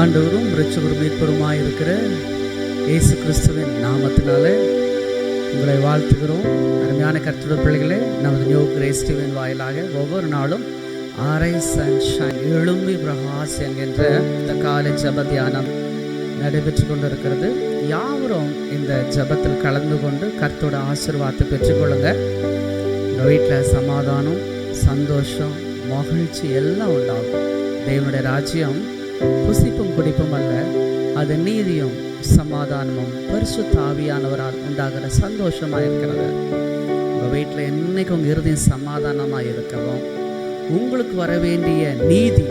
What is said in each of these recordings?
ஆண்டவரும் இரட்சகரும் மீட்பருமாய் இருக்கிற இயேசு கிறிஸ்துவின் நாமத்தினாலே உங்களை வாழ்த்துகிறோம். அருமையான கர்த்தருடைய பிள்ளைகளே, நமது நியூ கிரேஸ் டிவியின் வாயிலாக ஒவ்வொரு நாளும் ஆரைஸ் அண்ட் ஷைன் எழும்பி பிரகாஷ் என்கின்ற இந்த காலை ஜப தியானம் நடைபெற்று கொண்டிருக்கிறது. யாவரும் இந்த ஜபத்தில் கலந்து கொண்டு கர்த்தரோட ஆசீர்வாதத்தை பெற்றுக்கொள்ளுங்க. உங்கள் வீட்டில் சமாதானம், சந்தோஷம், மகிழ்ச்சி எல்லாம் உண்டாகும். தேவனுடைய ராஜ்யம் புசிப்பும் குடிப்பும் அல்ல, அது நீதியும் சமாதானமும் பரிசுத்த ஆவியானவரால் உண்டாகிற சந்தோஷமாக இருக்கிறது. உங்கள் வீட்டில் என்னைக்கு உங்கள் இருதயம் சமாதானமாக இருக்கவும், உங்களுக்கு வர வேண்டிய நீதி,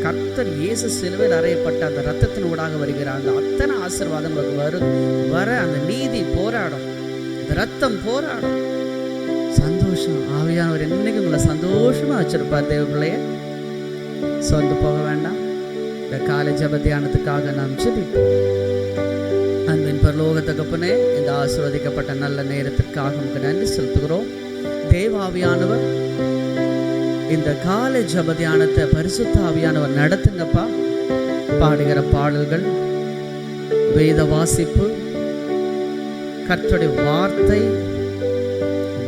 கர்த்தர் இயேசு சிலுவையில் அறையப்பட்ட அந்த இரத்தத்தின் ஊடாக வருகிற அந்த அத்தனை ஆசீர்வாதம் உங்களுக்கு வர அந்த நீதி போராடும், அந்த ரத்தம் போராடும். சந்தோஷம், ஆவியானவர் என்னைக்கு உங்களை சந்தோஷமா வச்சிருப்பார். தேவ பிள்ளைய சொந்து போக வேண்டாம். இந்த காலை ஜப தியானத்துக்காக நாம் ஜெபிப்போம். அன்பின் பரலோக தகப்பனே, இந்த ஆசீர்வதிக்கப்பட்ட நல்ல நேரத்திற்காக உங்களுக்கு நன்றி செலுத்துகிறோம். தேவாவியானவர் இந்த காலை ஜப தியானத்தை பரிசுத்த ஆவியானவர் நடத்துங்கப்பா. பாடுகிற பாடல்கள், வேத வாசிப்பு, கர்த்தருடைய வார்த்தை,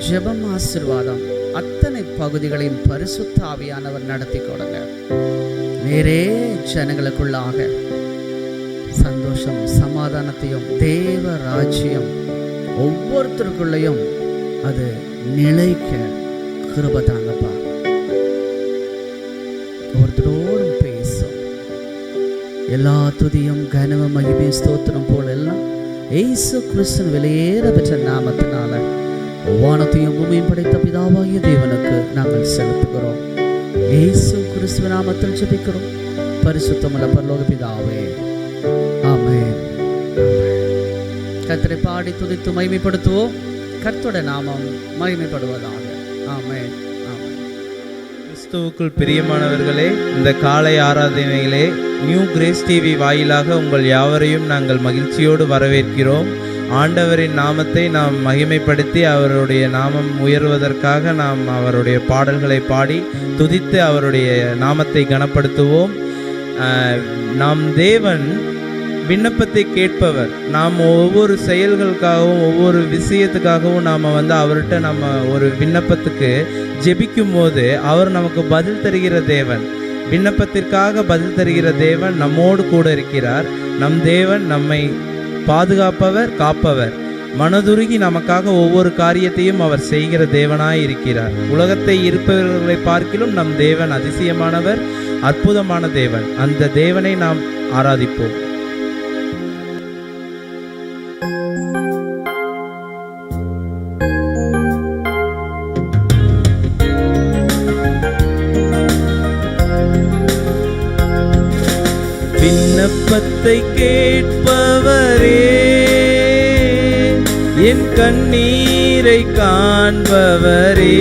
ஜெபம், ஆசீர்வாதம், அத்தனை பகுதிகளையும் பரிசுத்த ஆவியானவர் நடத்தி கொடுங்க. நேரே ஜனங்களுக்குள்ளாக சந்தோஷம், சமாதானத்தையும் தேவ ராஜ்யம் ஒவ்வொருத்தருக்குள்ளையும் அது நிலைக்க கிருபை தாங்கப்பா. ஒருத்தரோடும் பேசும். எல்லா துதியும் கனமும் மகிமையும் ஸ்தோத்திரம் போல எல்லாம் இயேசு கிறிஸ்துவின் விலையேற பெற்ற நாமத்தினால வானத்தையும் பூமியும் படைத்த பிதாவாகிய தேவனுக்கு நாங்கள் செலுத்துகிறோம். இயேசு கிறிஸ்துவ நாமத்தில் ஜெபிக்கிறோம். பரிசுத்தமுள்ள பரலோக பிதாவே, ஆமென். கர்த்தரை பாடி துதித்து மகிமைப்படுத்துவோம். கர்த்தருடைய நாமம் மகிமைப்படுவதாக. ஆமென். கிறிஸ்துவுக்குள் பிரியமானவர்களே, இந்த காலை ஆராதனையிலே நியூ கிரேஸ் டிவி வாயிலாக உங்கள் யாவரையும் நாங்கள் மகிழ்ச்சியோடு வரவேற்கிறோம். ஆண்டவரின் நாமத்தை நாம் மகிமைப்படுத்தி அவருடைய நாமம் உயர்வதற்காக நாம் அவருடைய பாடல்களை பாடி துதித்து அவருடைய நாமத்தை கனப்படுத்துவோம். நாம் தேவன் விண்ணப்பத்தை கேட்பவர். நாம் ஒவ்வொரு செயல்களுக்காகவும் ஒவ்வொரு விஷயத்துக்காகவும் நாம் அவர்கிட்ட நம்ம ஒரு விண்ணப்பத்துக்கு ஜெபிக்கும் போது அவர் நமக்கு பதில் தருகிற தேவன். விண்ணப்பத்திற்காக பதில் தருகிற தேவன் நம்மோடு கூட இருக்கிறார். நம் தேவன் நம்மை பாதுகாப்பவர், காப்பவர். மனதுருகி நமக்காக ஒவ்வொரு காரியத்தையும் அவர் செய்கிற தேவனாய் இருக்கிறார். உலகத்தை இருப்பவர்களை பார்க்கிலும் நம் தேவன் அதிசயமானவர், அற்புதமான தேவன். அந்த தேவனை நாம் ஆராதிப்போம். விண்ணப்பத்தை கேட்பவரே, என் கண்ணீரை காண்பவரே,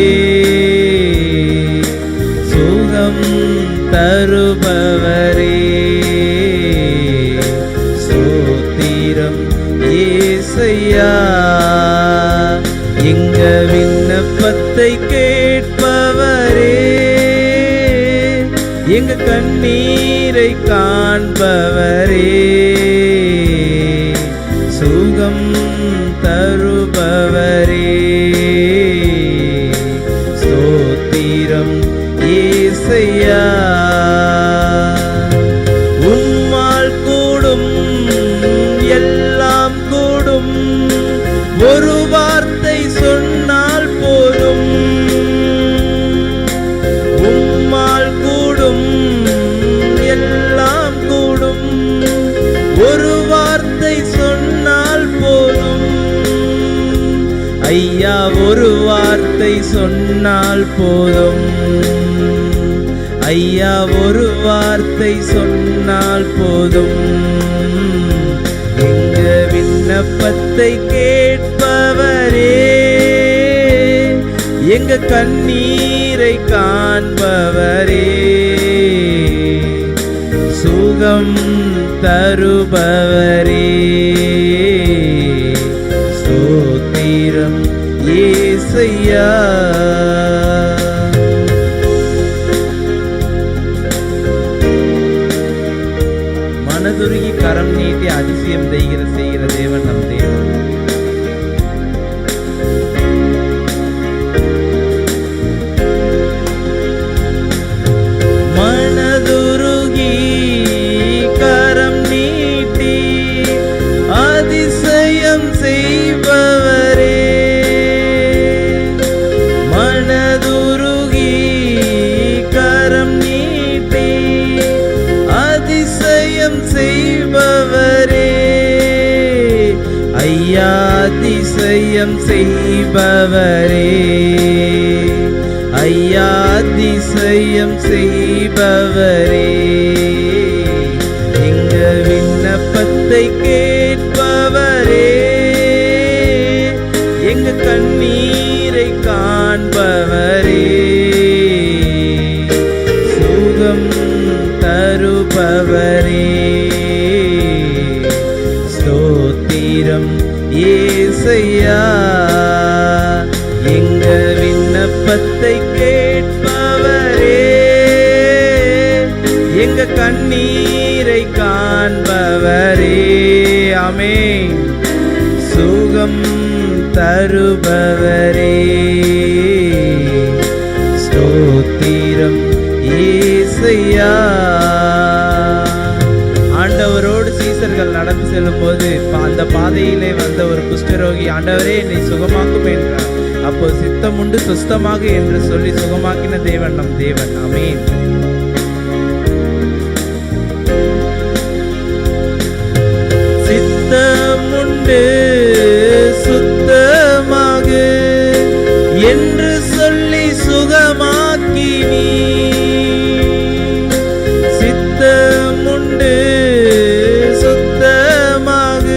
சுகம் தருபவரே, ஸ்தோத்திரம் ஏசையா. எங்க விண்ணப்பத்தை கேட்பவரே, எங்க கண்ணீரை காண்பவரே, சுகம் தருபவரே, ஸ்தோத்திரம் ஏசையா. உம்மால் கூடும், எல்லாம் கூடும், ஒரு வார்த்தை சொன்னால் போதும். உம்மால் கூடும், எல்லாம் கூடும், ஒரு வார்த்தை சொன்னால் போதும். ஐயா, ஒரு வார்த்தை சொன்னால் போதும். ஐயா, ஒரு வார்த்தை சொன்னால் போதும். எங்க விண்ணப்பத்தை கேட்பவரே, எங்க கண்ணீரை காண்பவரே, சுகம் தருபவரே, ஸ்தோத்திரம் ஏசையா. அதிசயம் செய்கிற தேவன் நம் தேவன். மனதுருகி கரம் நீட்டி அதிசயம் செய்பவரே, மனதுருகி கரம் நீட்டி அதிசயம் செய்பவரே, ஐயா அதிசயம் செய்பவரே, ஐயா அதிசயம் செய்பவரே, எங்க விண்ணப்பத்தை கேட்பவரே, எங்க கண்ணீரை காண்பவரே, சுகம் தருபவரே, ஸ்தோத்திரம் ஏசையா, எங்க விண்ணப்பத்தை கேட்பவரே, எங்க கண்ணீரை காண்பவரே, ஆமென். சுகம் தருபவரே, ஸ்தோத்திரம் ஏசையா. ஆண்டவரோடு சீசர்கள் நடந்து செல்லும் போது அந்த பாதையிலே வந்த ஒரு குஷ்டரோகி, ஆண்டவரே என்னை சுகமாக்கும் என்றார். அப்போ சித்தம் உண்டு சுஸ்தமாக என்று சொல்லி சுகமாக்கின தேவன் நம் தேவன். ஆமென். சித்தம் உண்டு சுத்தமாக என்று சொல்லி சுகமாக்கினீ, சித்தம் உண்டு சுத்தமாக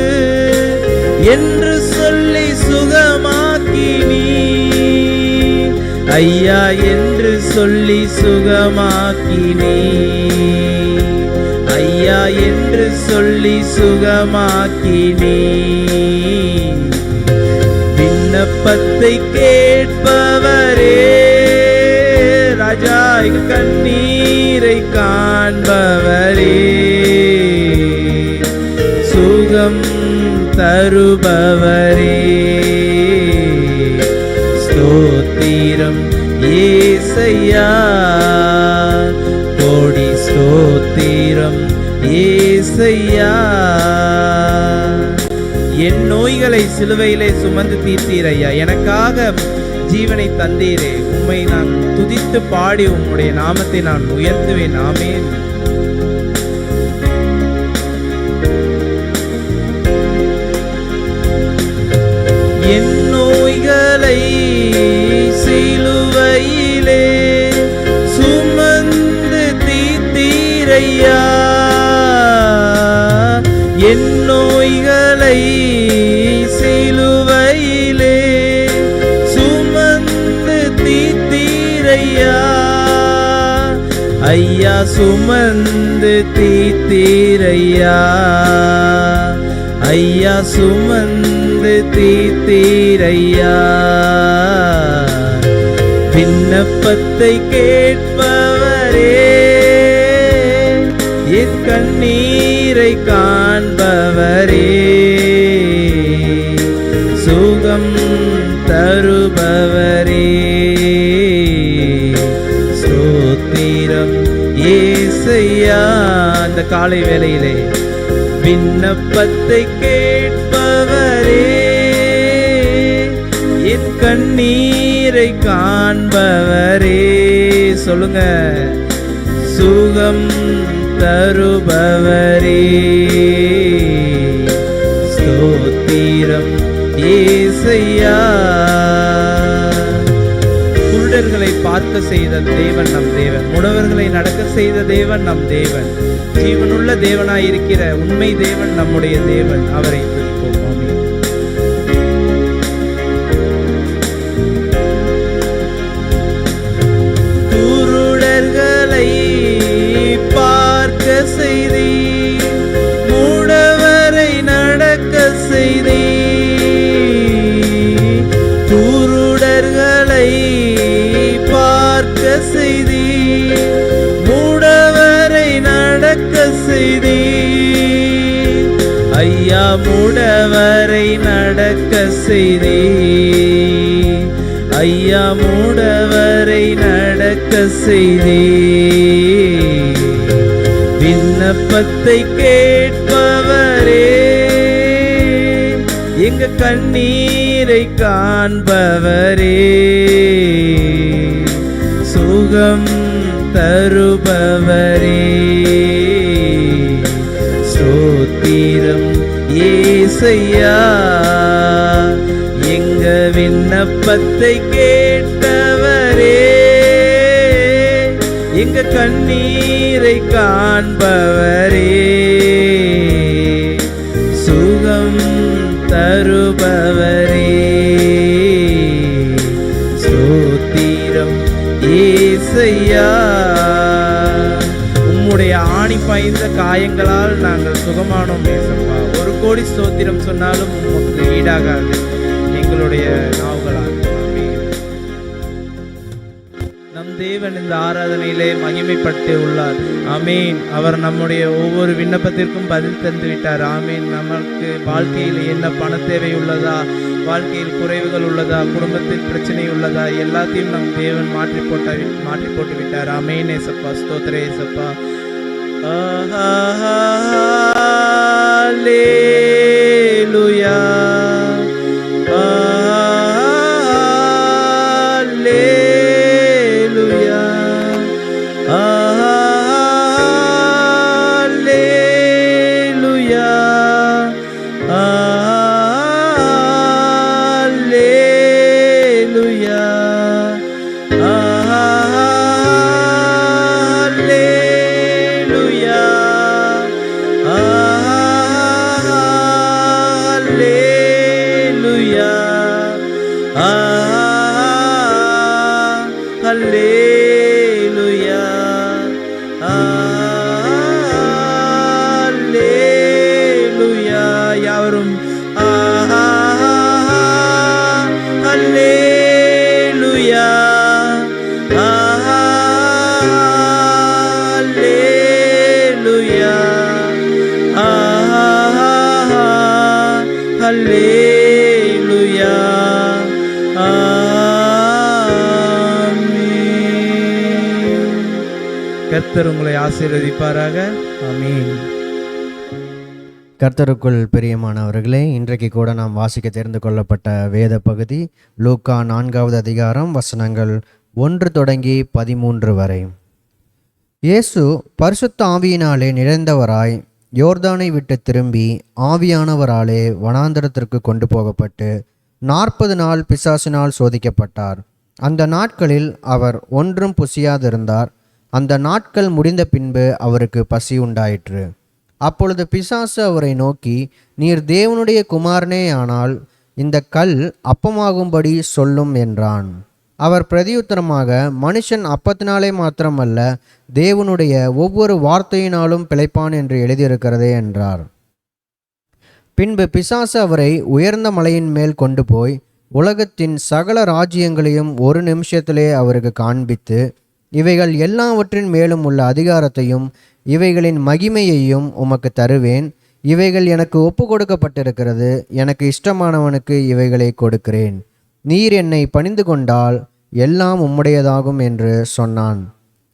என்று சொல்லி சுகமாக்கினீ, ஐயா என்று சொல்லி சுகமாக்கினீ, ஐயா என்று சொல்லி சுகமாக்கினீ, விண்ணப்பத்தை கேட்பவரே, ராஜா கண்ணீரை காண்பவரே, சுகம் தருபவரே, ஸ்தோத்திரம் ஏசையா, கோடி ஸ்தோத்திரம் ஏசையா. என் நோய்களை சிலுவையிலே சுமந்து தீர்த்தீர் ஐயா, எனக்காக ஜீவனை தந்தீரே, உம்மை நான் துதித்து பாடி உம்முடைய நாமத்தை நான் உயர்த்துவேன். ஆமென். என் நோய்களை சிலுவையிலே சுமந்து தீர்த்தீரையா, என் நோய்களை சிலுவையிலே சுமந்து தீர்த்தீரையா, ஐயா சுமந்து தீர்த்தீரையா, ஐயா சுமந்து தீர்த்தீரையா, விண்ணப்பத்தை கேட்பவரே, என் கண்ணீரை காண்பவரே, சுகம் தருபவரே, ஸ்தோத்திரம் ஏசையா. அந்த காலை வேளையிலே விண்ணப்பத்தை கேட்பவரே, என் கண்ணீரை காண்பவரே, சொல்லுங்க, சுகம் தருபவரே, ஸ்தோத்திரம் ஏசையா. குருடர்களை பார்க்க செய்த தேவன் நம் தேவன், முடவர்களை நடக்க செய்த தேவன் நம் தேவன், ஜீவனுள்ள தேவனாயிருக்கிற உண்மை தேவன் நம்முடைய தேவன். அவரை துதிப்போம். ஆமென். குருடர்களை பார்க்க செய்தி, முடவரை நடக்க செய்தி, குருடர்களை பார்க்க செய்தி, முடவரை நடக்க செய்தி, ஐயா மூடவரை நடக்க செய்தே, ஐயா மூடவரை நடக்க செய்தே. விண்ணப்பத்தை கேட்பவரே, எங்க கண்ணீரை காண்பவரே, சுகம் தருபவரே, ஸ்தோத்திரம் ஏசையா. எங்க விண்ணப்பத்தை கேட்டவரே, எங்க கண்ணீரை காண்பவரே, சுகம் தருபவரே, ஸ்தோத்திரம் ஏசையா. உம்முடைய ஆணி பாய்ந்த காயங்களால் நாங்கள் சுகமானோம் ஏசப்பா. 1 கோடி ஸ்தோத்திரம் சொன்னாலும் உமக்கு ஈடாகாது எங்களுடைய நாவுகளால். நம் தேவன் இந்த ஆராதனையிலே மகிமைப்பட்டு உள்ளார். ஆமீன். அவர் நம்முடைய ஒவ்வொரு விண்ணப்பத்திற்கும் பதில் தந்து விட்டார். ஆமீன். நமக்கு வாழ்க்கையில் என்ன பண தேவை உள்ளதா, வாழ்க்கையில் குறைவுகள் உள்ளதா, குடும்பத்தில் பிரச்சனை உள்ளதா, எல்லாத்தையும் நம் தேவன் மாற்றி போட்டு விட்டார். ஆமீன் ஏசப்பா. ஸ்தோத்திர ஏசப்பா. அல்லேலூயா, அல்லேலூயா, அல்லேலூயா, அல்லேலூயா, அல்லேலூயா, அல்லேலூயா. யாவரும் அல்லேலூயா, அல்லேலூயா, அல்லேலூயா. கர்த்தர் உங்களை ஆசீர்வதிப்பாராக. ஆமீன். கர்த்தருக்குள் பிரியமானவர்களே, இன்றைக்கு கூட நாம் வாசிக்க தெரிந்து கொள்ளப்பட்ட வேத பகுதி லூக்கா 4வது அதிகாரம் வசனங்கள் 1 தொடங்கி 13 வரை. இயேசு பரிசுத்த ஆவியினாலே நிறைந்தவராய் யோர்தானை விட்டு திரும்பி ஆவியானவராலே வனாந்தரத்திற்கு கொண்டு போகப்பட்டு 40 நாள் பிசாசினால் சோதிக்கப்பட்டார். அந்த நாட்களில் அவர் ஒன்றும் புசியாதிருந்தார். அந்த நாட்கள் முடிந்த பின்பு அவருக்கு பசி உண்டாயிற்று. அப்பொழுது பிசாசு அவரை நோக்கி, நீர் தேவனுடைய குமாரனே ஆனால் இந்த கல் அப்பமாகும்படி சொல்லும் என்றான். அவர் பிரதியுத்தரமாக, மனுஷன் அப்பத்தினாலே மாத்திரமல்ல, தேவனுடைய ஒவ்வொரு வார்த்தையினாலும் பிழைப்பான் என்று எழுதியிருக்கிறதே என்றார். பின்பு பிசாசு அவரை உயர்ந்த மலையின் மேல் கொண்டு போய் உலகத்தின் சகல ராஜ்யங்களையும் 1 நிமிஷத்திலே அவருக்கு காண்பித்து, இவைகள் எல்லாவற்றின் மேலும் உள்ள அதிகாரத்தையும் இவைகளின் மகிமையையும் உமக்கு தருவேன். இவைகள் எனக்கு ஒப்பு கொடுக்கப்பட்டிருக்கிறது. எனக்கு இஷ்டமானவனுக்கு இவைகளை கொடுக்கிறேன். நீர் என்னை பணிந்து கொண்டால் எல்லாம் உம்முடையதாகும் என்று சொன்னான்.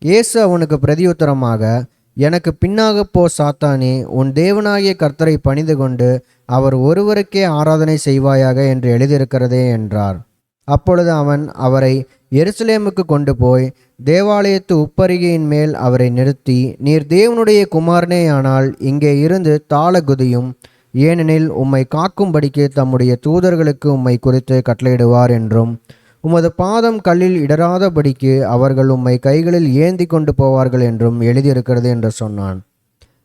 இயேசு அவனுக்கு பிரதியுத்தரமாக, எனக்கு பின்னாக போ சாத்தானே, உன் தேவனாகிய கர்த்தரை பணிந்து கொண்டு அவர் ஒருவருக்கே ஆராதனை செய்வாயாக என்று எழுதியிருக்கிறதே என்றார். அப்பொழுது அவன் அவரை எருசலேமுக்கு கொண்டு போய் தேவாலயத்து உப்பரிகையின் மேல் அவரை நிறுத்தி, நீர் தேவனுடைய குமாரனேயானால் இங்கே இருந்து தாழ குதியும், ஏனெனில் உம்மை காக்கும்படிக்கு தம்முடைய தூதர்களுக்கு உம்மை குறித்து கட்டளையிடுவார் என்றும், உமது பாதம் கல்லில் இடராதபடிக்கு அவர்கள் உம்மை கைகளில் ஏந்தி கொண்டு போவார்கள் என்றும் எழுதியிருக்கிறது என்று சொன்னான்.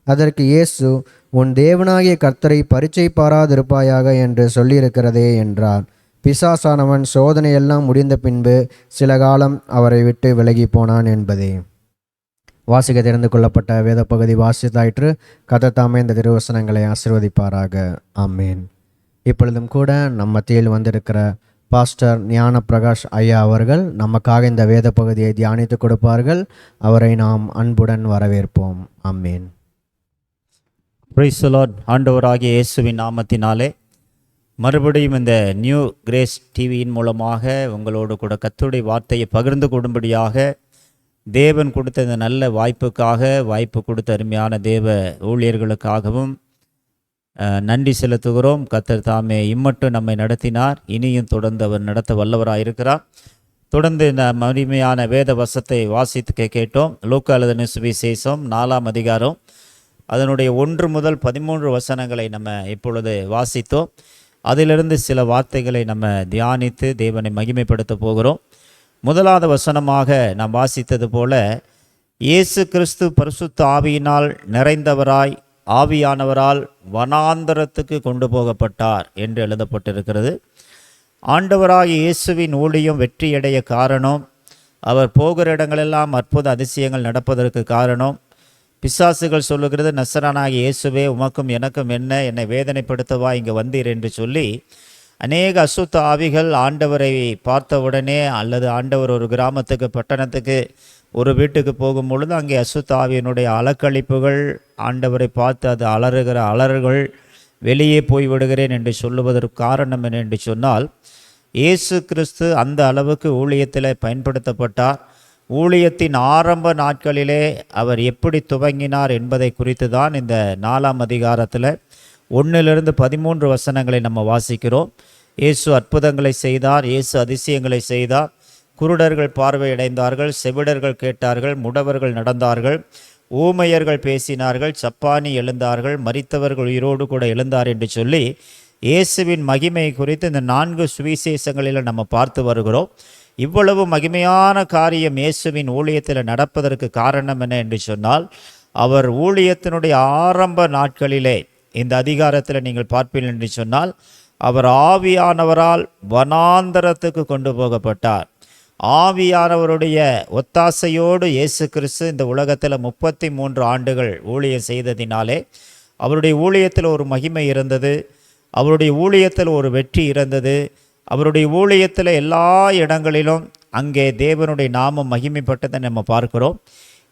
அதற்கு இயேசு, உன் தேவனாகிய கர்த்தரை பரீட்சை பாராதிருப்பாயாக என்று சொல்லியிருக்கிறதே என்றார். பிசாசானவன் சோதனையெல்லாம் முடிந்த பின்பு சில காலம் அவரை விட்டு விலகி போனான் என்பதே. வாசிக்க தெரிந்து கொள்ளப்பட்ட வேத பகுதி வாசித்தாயிற்று. கர்த்தர் இந்த திருவசனங்களை ஆசீர்வதிப்பாராக. ஆமேன். இப்பொழுதும் கூட நம்ம மத்தியில் வந்திருக்கிற பாஸ்டர் ஞான பிரகாஷ் ஐயா அவர்கள் நமக்காக இந்த வேத பகுதியை தியானித்து கொடுப்பார்கள். அவரை நாம் அன்புடன் வரவேற்போம். ஆமேன். Praise the Lord. ஆண்டவராகிய இயேசுவின் நாமத்தினாலே மறுபடியும் இந்த நியூ கிரேஸ் டிவியின் மூலமாக உங்களோடு கூட கர்த்தருடைய வார்த்தையை பகிர்ந்து கொள்ளும்படியாக தேவன் கொடுத்த இந்த நல்ல வாய்ப்பு கொடுத்த அருமையான தேவ ஊழியர்களுக்காகவும் நன்றி செலுத்துகிறோம். கர்த்தர் தாமே இம்மட்டும் நம்மை நடத்தினார், இனியும் தொடர்ந்து அவர் நடத்த வல்லவராக இருக்கிறார். தொடர்ந்து இந்த மகிமையான வேத வசத்தை வாசித்து கேட்டோம். லூக்கா எழுதின சுவிசேஷம் 4ஆம் அதிகாரம் அதனுடைய 1 முதல் 13 வசனங்களை நம்ம இப்பொழுது வாசித்தோம். அதிலிருந்து சில வார்த்தைகளை நம்ம தியானித்து தேவனை மகிமைப்படுத்த போகிறோம். முதலாவது வசனமாக நாம் வாசித்தது போல, இயேசு கிறிஸ்து பரிசுத்த ஆவியினால் நிறைந்தவராய் ஆவியானவரால் வனாந்தரத்துக்கு கொண்டு போகப்பட்டார் என்று எழுதப்பட்டிருக்கிறது. ஆண்டவராகிய இயேசுவின் ஊழியம் வெற்றியடைய காரணம், அவர் போகிற இடங்களெல்லாம் அற்புத அதிசயங்கள் நடப்பதற்கு காரணம், பிசாசுகள் சொல்லுகிறது, நசரானாகிய இயேசுவே உமக்கும் எனக்கும் என்ன, என்னை வேதனைப்படுத்தவா இங்கே வந்தீர் என்று சொல்லி அநேக அசுத்த ஆவிகள் ஆண்டவரை பார்த்தவுடனே அல்லது ஆண்டவர் ஒரு கிராமத்துக்கு பட்டணத்துக்கு ஒரு வீட்டுக்கு போகும் பொழுது அங்கே அசுத்த ஆவியினுடைய அலக்களிப்புகள், ஆண்டவரை பார்த்து அது அலறுகிற அலறுகள், வெளியே போய்விடுகிறேன் என்று சொல்லுவதற்கு காரணம் என்ன என்று சொன்னால், இயேசு கிறிஸ்து அந்த அளவுக்கு ஊழியத்தில் பயன்படுத்தப்பட்டார். ஊழியத்தின் ஆரம்ப நாட்களிலே அவர் எப்படி துவங்கினார் என்பதை குறித்து தான் இந்த 4ஆம் அதிகாரத்தில் 1 - 13 வசனங்களை நம்ம வாசிக்கிறோம். இயேசு அற்புதங்களை செய்தார், இயேசு அதிசயங்களை செய்தார். குருடர்கள் பார்வையடைந்தார்கள், செவிடர்கள் கேட்டார்கள், முடவர்கள் நடந்தார்கள், ஊமையர்கள் பேசினார்கள், சப்பானி எழுந்தார்கள், மரித்தவர்கள் உயிரோடு கூட எழுந்தார் என்று சொல்லி இயேசுவின் மகிமை குறித்து இந்த 4 சுவிசேஷங்களில் நம்ம பார்த்து வருகிறோம். இவ்வளவு மகிமையான காரியம் இயேசுவின் ஊழியத்தில் நடப்பதற்கு காரணம் என்ன என்று சொன்னால், அவர் ஊழியத்தினுடைய ஆரம்ப நாட்களிலே இந்த அதிகாரத்தில் நீங்கள் பார்ப்பீர்கள் என்று சொன்னால், அவர் ஆவியானவரால் வனாந்தரத்துக்கு கொண்டு போகப்பட்டார். ஆவியானவருடைய ஒத்தாசையோடு இயேசு கிறிஸ்து இந்த உலகத்தில் 33 ஆண்டுகள் ஊழியம் செய்ததினாலே அவருடைய ஊழியத்தில் ஒரு மகிமை இருந்தது, அவருடைய ஊழியத்தில் ஒரு வெற்றி இருந்தது. அவருடைய ஊழியத்தில் எல்லா இடங்களிலும் அங்கே தேவனுடைய நாமம் மகிமைப்பட்டதை நம்ம பார்க்கிறோம்.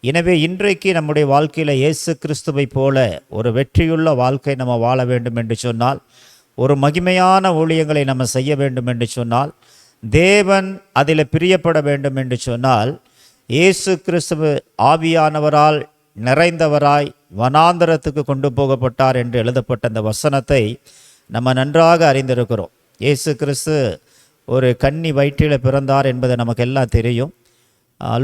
எனவே இன்றைக்கு நம்முடைய வாழ்க்கையில் இயேசு கிறிஸ்துவை போல ஒரு வெற்றியுள்ள வாழ்க்கை நம்ம வாழ வேண்டும் என்று சொன்னால், ஒரு மகிமையான ஊழியங்களை நம்ம செய்ய வேண்டும் என்று சொன்னால், தேவன் அதில் பிரியப்பட வேண்டும் என்று சொன்னால், இயேசு கிறிஸ்து ஆவியானவரால் நிறைந்தவராய் வனாந்தரத்துக்கு கொண்டு போகப்பட்டார் என்று எழுதப்பட்ட அந்த வசனத்தை நம்ம நன்றாக அறிந்திருக்கிறோம். இயேசு கிறிஸ்து ஒரு கன்னி வயிற்றில் பிறந்தார் என்பது நமக்கு எல்லாம் தெரியும்.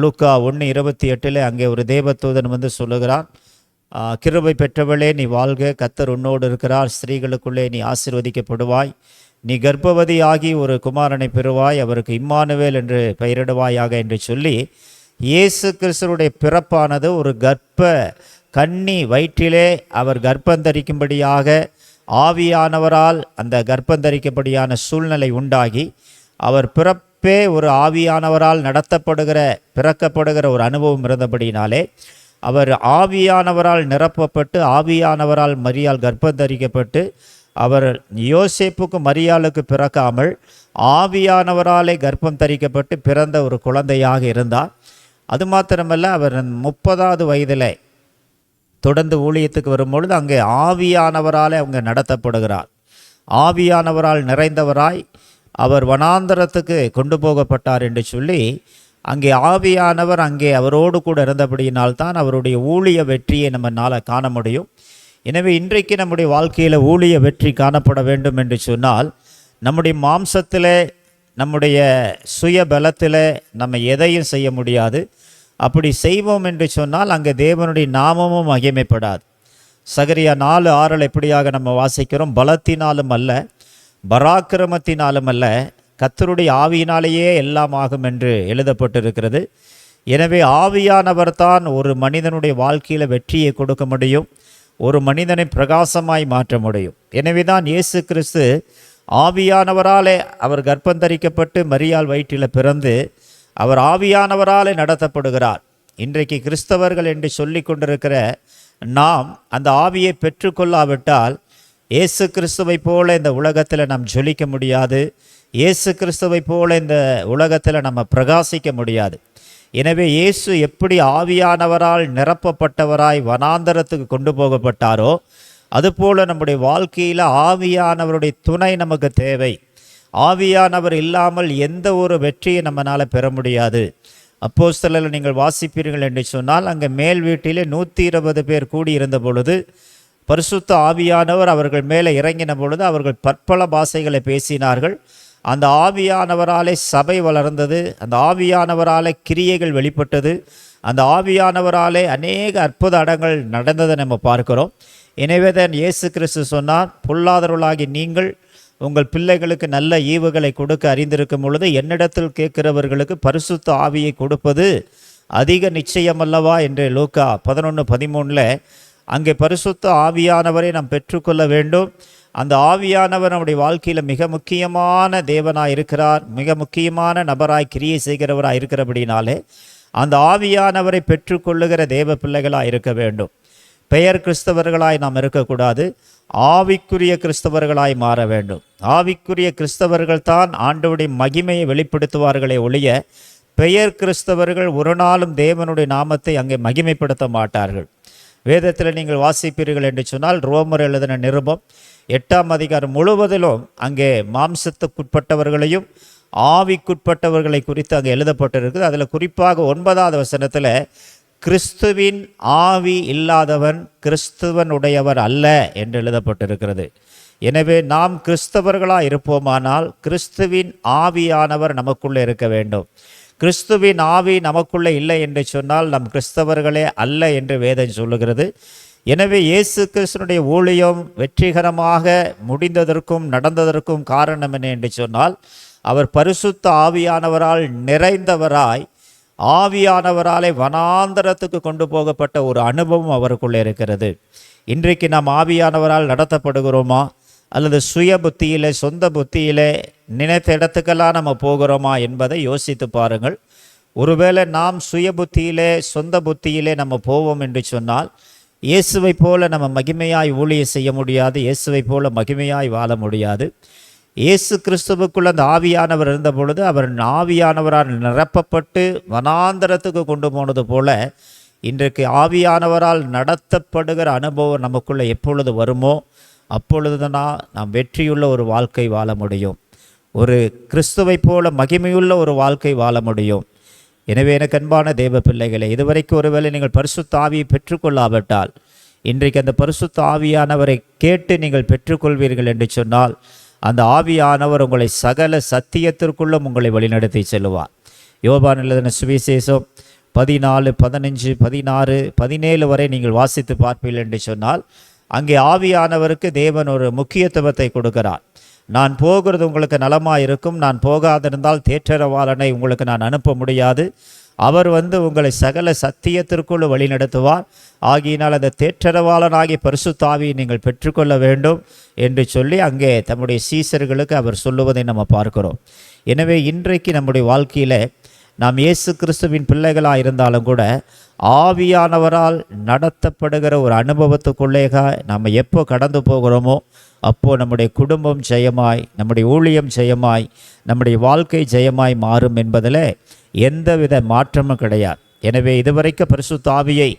லூக்கா 1:28 அங்கே ஒரு தேவதூதன் வந்து சொல்லுகிறான், கிருபை பெற்றவளே நீ வாழ்க, கர்த்தர் உன்னோடு இருக்கிறார், ஸ்திரீகளுக்குள்ளே நீ ஆசீர்வதிக்கப்படுவாய், நீ கர்ப்பவதியாகி ஒரு குமாரனை பெறுவாய், அவருக்கு இம்மானுவேல் என்று பெயரிடுவாயாக என்று சொல்லி இயேசு கிறிஸ்துவுடைய பிறப்பானது ஒரு கன்னி வயிற்றிலே அவர் கர்ப்பந்தரிக்கும்படியாக ஆவியானவரால் அந்த கர்ப்பந்தரிக்கப்படியான சூழ்நிலை உண்டாகி, அவர் பிறப்பே ஒரு ஆவியானவரால் பிறக்கப்படுகிற ஒரு அனுபவம் இருந்தபடினாலே அவர் ஆவியானவரால் நிரப்பப்பட்டு ஆவியானவரால் மரியாள் கர்ப்பந்தரிக்கப்பட்டு, அவர் யோசேப்புக்கு மரியாளுக்கு பிறக்காமல் ஆவியானவராலே கர்ப்பம் தரிக்கப்பட்டு பிறந்த ஒரு குழந்தையாக இருந்தார். அது மாத்திரமல்ல, அவர் 30வது வயதில் தொடர்ந்து ஊழியத்துக்கு வரும்பொழுது அங்கே ஆவியானவரால் அவங்க நடத்தப்படுகிறார். ஆவியானவரால் நிறைந்தவராய் அவர் வனாந்தரத்துக்கு கொண்டு போகப்பட்டார் என்று சொல்லி அங்கே ஆவியானவர் அங்கே அவரோடு கூட இருந்தபடியினால்தான் அவருடைய ஊழிய வெற்றியை நம்மளால் காண முடியும். எனவே இன்றைக்கு நம்முடைய வாழ்க்கையில் ஊழிய வெற்றி காணப்பட வேண்டும் என்று சொன்னால், நம்முடைய மாம்சத்தில் நம்முடைய சுய பலத்தில் நம்ம எதையும் செய்ய முடியாது. அப்படி செய்வோம் என்று சொன்னால் அங்கே தேவனுடைய நாமமும் மகிமைப்படாது. சகரியா 4:6 எப்படியாக நம்ம வாசிக்கிறோம், பலத்தினாலும் அல்ல பராக்கிரமத்தினாலும் அல்ல கர்த்தருடைய ஆவியினாலேயே எல்லாம் ஆகும் என்று எழுதப்பட்டிருக்கிறது. எனவே ஆவியானவர் தான் ஒரு மனிதனுடைய வாழ்க்கையில் வெற்றியை கொடுக்க முடியும், ஒரு மனிதனை பிரகாசமாய் மாற்ற முடியும். எனவே தான் இயேசு கிறிஸ்து ஆவியானவராலே அவர் கர்ப்பந்தரிக்கப்பட்டு மரியாள் வயிற்றில் பிறந்து அவர் ஆவியானவராலே நடத்தப்படுகிறார். இன்றைக்கு கிறிஸ்தவர்கள் என்று சொல்லி கொண்டிருக்கிற நாம் அந்த ஆவியை பெற்றுக்கொள்ளாவிட்டால் இயேசு கிறிஸ்துவை போல இந்த உலகத்தில் நாம் ஜொலிக்க முடியாது, இயேசு கிறிஸ்துவை போல இந்த உலகத்தில் நம்ம பிரகாசிக்க முடியாது. எனவே இயேசு எப்படி ஆவியானவரால் நிரப்பப்பட்டவராய் வனாந்தரத்துக்கு கொண்டு போகப்பட்டாரோ, அதுபோல் நம்முடைய வாழ்க்கையில் ஆவியானவருடைய துணை நமக்கு தேவை. ஆவியானவர் இல்லாமல் எந்த ஒரு வெற்றியை நம்மளால் பெற முடியாது. அப்போஸ்தலரில் நீங்கள் வாசிப்பீர்கள் என்று சொன்னால், அங்கே மேல் வீட்டிலே 120 பேர் கூடியிருந்த பொழுது பரிசுத்த ஆவியானவர் அவர்கள் மேலே இறங்கின பொழுது அவர்கள் பற்பல பாஷைகளை பேசினார்கள். அந்த ஆவியானவராலே சபை வளர்ந்தது, அந்த ஆவியானவராலே கிரியைகள் வெளிப்பட்டது, அந்த ஆவியானவராலே அநேக அற்புத அடங்கள் நடந்ததை நம்ம பார்க்கிறோம். எனவே தான் இயேசு கிறிஸ்து சொன்னார், பொல்லாதவர்களாகி நீங்கள் உங்கள் பிள்ளைகளுக்கு நல்ல ஈவுகளை கொடுக்க அறிந்திருக்கும் பொழுது என்னிடத்தில் கேட்கிறவர்களுக்கு பரிசுத்த ஆவியை கொடுப்பது அதிக நிச்சயமல்லவா என்று லூக்கா 11:13 அங்கே பரிசுத்த ஆவியானவரை நாம் பெற்றுக்கொள்ள வேண்டும். அந்த ஆவியானவர் நம்முடைய வாழ்க்கையில் மிக முக்கியமான தேவனாய் இருக்கிறார், மிக முக்கியமான நபராய் கிரியை செய்கிறவராய் இருக்கிறபடினாலே அந்த ஆவியானவரை பெற்றுக்கொள்ளுகிற தேவ பிள்ளைகளாய் இருக்க வேண்டும். பெயர் கிறிஸ்தவர்களாய் நாம் இருக்கக்கூடாது, ஆவிக்குரிய கிறிஸ்தவர்களாய் மாற வேண்டும். ஆவிக்குரிய கிறிஸ்தவர்கள் தான் ஆண்டவருடைய மகிமையை வெளிப்படுத்துவார்களே ஒழிய பெயர் கிறிஸ்தவர்கள் ஒரு நாளும் தேவனுடைய நாமத்தை அங்கே மகிமைப்படுத்த மாட்டார்கள். வேதத்தில் நீங்கள் வாசிப்பீர்கள் என்று சொன்னால், ரோமர் எழுதின நிருபம் 8ஆம் அதிகாரம் முழுவதிலும் அங்கே மாம்சத்துக்குட்பட்டவர்களையும் ஆவிக்குட்பட்டவர்களை குறித்து அங்கே எழுதப்பட்டிருக்குது. அதில் குறிப்பாக 9வது வசனத்தில் கிறிஸ்துவின் ஆவி இல்லாதவன் கிறிஸ்துவனுடையவர் அல்ல என்று எழுதப்பட்டிருக்கிறது. எனவே நாம் கிறிஸ்தவர்களாக இருப்போமானால் கிறிஸ்துவின் ஆவியானவர் நமக்குள்ளே இருக்க வேண்டும். கிறிஸ்துவின் ஆவி நமக்குள்ளே இல்லை என்று சொன்னால் நம் கிறிஸ்தவர்களே அல்ல என்று வேதம் சொல்லுகிறது. எனவே இயேசு கிறிஸ்துனுடைய ஊழியம் வெற்றிகரமாக முடிந்ததற்கும் நடந்ததற்கும் காரணம் என்ன என்று சொன்னால், அவர் பரிசுத்த ஆவியானவரால் நிறைந்தவராய் ஆவியானவராலே வனாந்தரத்துக்கு கொண்டு போகப்பட்ட ஒரு அனுபவம் அவருக்குள்ளே இருக்கிறது. இன்றைக்கு நாம் ஆவியானவரால் நடத்தப்படுகிறோமா, அல்லது சுய புத்தியிலே சொந்த புத்தியிலே நினைத்த இடத்துக்கெல்லாம் நம்ம போகிறோமா என்பதை யோசித்து பாருங்கள். ஒருவேளை நாம் சுய புத்தியிலே சொந்த புத்தியிலே நம்ம போவோம் என்று சொன்னால் இயேசுவை போல நம்ம மகிமையாய் ஊழியம் செய்ய முடியாது, இயேசுவை போல மகிமையாய் வாழ முடியாது. இயேசு கிறிஸ்துவுக்குள்ள அந்த ஆவியானவர் இருந்த பொழுது அவர் ஆவியானவரால் நிரப்பப்பட்டு வனாந்தரத்துக்கு கொண்டு போனது போல இன்றைக்கு ஆவியானவரால் நடத்தப்படுகிற அனுபவம் நமக்குள்ளே எப்பொழுது வருமோ அப்பொழுதுதான் நாம் வெற்றியுள்ள ஒரு வாழ்க்கை வாழ முடியும், ஒரு கிறிஸ்துவை போல மகிமையுள்ள ஒரு வாழ்க்கை வாழ முடியும். எனவே எனக்கு அன்பான தேவ பிள்ளைகளே, இதுவரைக்கும் ஒருவேளை நீங்கள் பரிசுத்த ஆவியை பெற்றுக்கொள்ளாவிட்டால் இன்றைக்கு அந்த பரிசுத்த ஆவியானவரை கேட்டு நீங்கள் பெற்றுக்கொள்வீர்கள் என்று சொன்னால் அந்த ஆவியானவர் உங்களை சகல சத்தியத்திற்குள்ளும் உங்களை வழிநடத்தி செல்லுவார். யோவான் எழுதின சுவிசேஷம் 14, 15, 16, 17 வரை நீங்கள் வாசித்து பார்ப்பீர்கள் என்று சொன்னால் அங்கே ஆவியானவருக்கு தேவன் ஒரு முக்கியத்துவத்தை கொடுக்கிறார். நான் போகிறது உங்களுக்கு நலமாக இருக்கும், நான் போகாதிருந்தால் தேற்றரவாளனை உங்களுக்கு நான் அனுப்ப முடியாது, அவர் உங்களை சகல சத்தியத்திற்குள் வழி நடத்துவார், ஆகியினால் அந்த தேற்றரவாளனாகிய பரிசுத்த ஆவியை நீங்கள் பெற்றுக்கொள்ள வேண்டும் என்று சொல்லி அங்கே தம்முடைய சீசர்களுக்கு அவர் சொல்லுவதை நம்ம பார்க்கிறோம். எனவே இன்றைக்கு நம்முடைய வாழ்க்கையில் நாம் இயேசு கிறிஸ்துவின் பிள்ளைகளாக இருந்தாலும் கூட ஆவியானவரால் நடத்தப்படுகிற ஒரு அனுபவத்துக்குள்ளேக நாம் எப்போ கடந்து போகிறோமோ அப்போது நம்முடைய குடும்பம் ஜெயமாய், நம்முடைய ஊழியம் ஜெயமாய், நம்முடைய வாழ்க்கை ஜெயமாய் மாறும் என்பதில் எந்தவித மாற்றமும் கிடையாது. எனவே இதுவரைக்கும் பரிசுத்த ஆவியை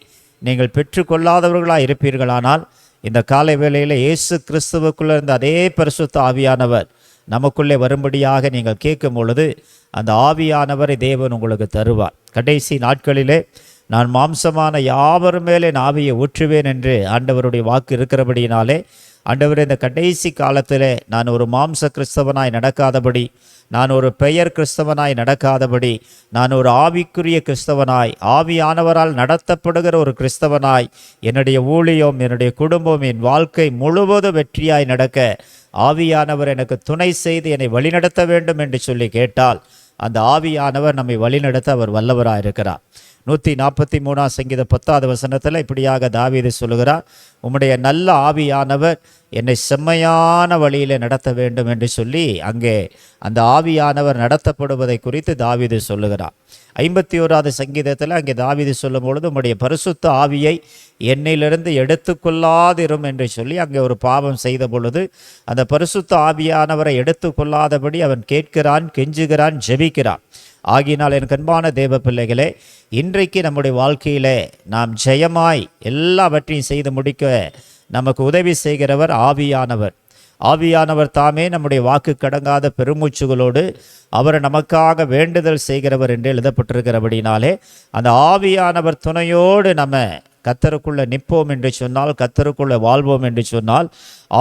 நீங்கள் பெற்றுக்கொள்ளாதவர்களாக இருப்பீர்களானால் இந்த காலை வேளையில் இயேசு கிறிஸ்துவுக்குள்ளே இருந்த அதே பரிசுத்த ஆவியானவர் நமக்குள்ளே வரும்படியாக நீங்கள் கேட்கும் பொழுது அந்த ஆவியானவரை தேவன் உங்களுக்கு தருவார். கடைசி நாட்களிலே நான் மாம்சமான யாவர் மேலே நான் ஆவியை ஊற்றுவேன் என்று ஆண்டவருடைய வாக்கு இருக்கிறபடியினாலே ஆண்டவரே இந்த கடைசி காலத்தில் நான் ஒரு மாம்ச கிறிஸ்தவனாய் நடக்காதபடி, நான் ஒரு பெயர் கிறிஸ்தவனாய் நடக்காதபடி, நான் ஒரு ஆவிக்குரிய கிறிஸ்தவனாய் ஆவியானவரால் நடத்தப்படுகிற ஒரு கிறிஸ்தவனாய் என்னுடைய ஊழியம், என்னுடைய குடும்பம், என் வாழ்க்கை முழுவதும் வெற்றியாய் நடக்க ஆவியானவர் எனக்கு துணை செய்து என்னை வழிநடத்த வேண்டும் என்று சொல்லி கேட்டால் அந்த ஆவியானவர் நம்மை வழிநடத்த அவர் வல்லவராக இருக்கிறார். 143 சங்கீதம் 10வது வசனத்தில் இப்படியாக தாவீது சொல்லுகிறார், உம்முடைய நல்ல ஆவியானவர் என்னை செம்மையான வழியில் நடத்த வேண்டும் என்று சொல்லி அங்கே அந்த ஆவியானவர் நடத்தப்படுவதை குறித்து தாவீது சொல்லுகிறார். 51வது சங்கீதத்தில் அங்கே தாவீது சொல்லும் பொழுது உம்முடைய பரிசுத்த ஆவியை என்னிலிருந்து எடுத்துக்கொள்ளாதிரும் என்று சொல்லி அங்கே ஒரு பாவம் செய்த பொழுது அந்த பரிசுத்த ஆவியானவரை எடுத்துக்கொள்ளாதபடி அவன் கேட்கிறான், கெஞ்சுகிறான், ஜெபிக்கிறான். ஆகினால் என் அன்பான தேவ பிள்ளைகளே, இன்றைக்கு நம்முடைய வாழ்க்கையில் நாம் ஜெயமாய் எல்லாவற்றையும் செய்து முடிக்க நமக்கு உதவி செய்கிறவர் ஆவியானவர். ஆவியானவர் தாமே நம்முடைய வாக்கு கடங்காத பெருமூச்சுகளோடு அவர் நமக்காக வேண்டுதல் செய்கிறவர் என்று எழுதப்பட்டிருக்கிறபடினாலே அந்த ஆவியானவர் துணையோடு நம்ம கர்த்தருக்குள்ளே நிற்போம் என்று சொன்னால், கர்த்தருக்குள்ளே வாழ்வோம் என்று சொன்னால்,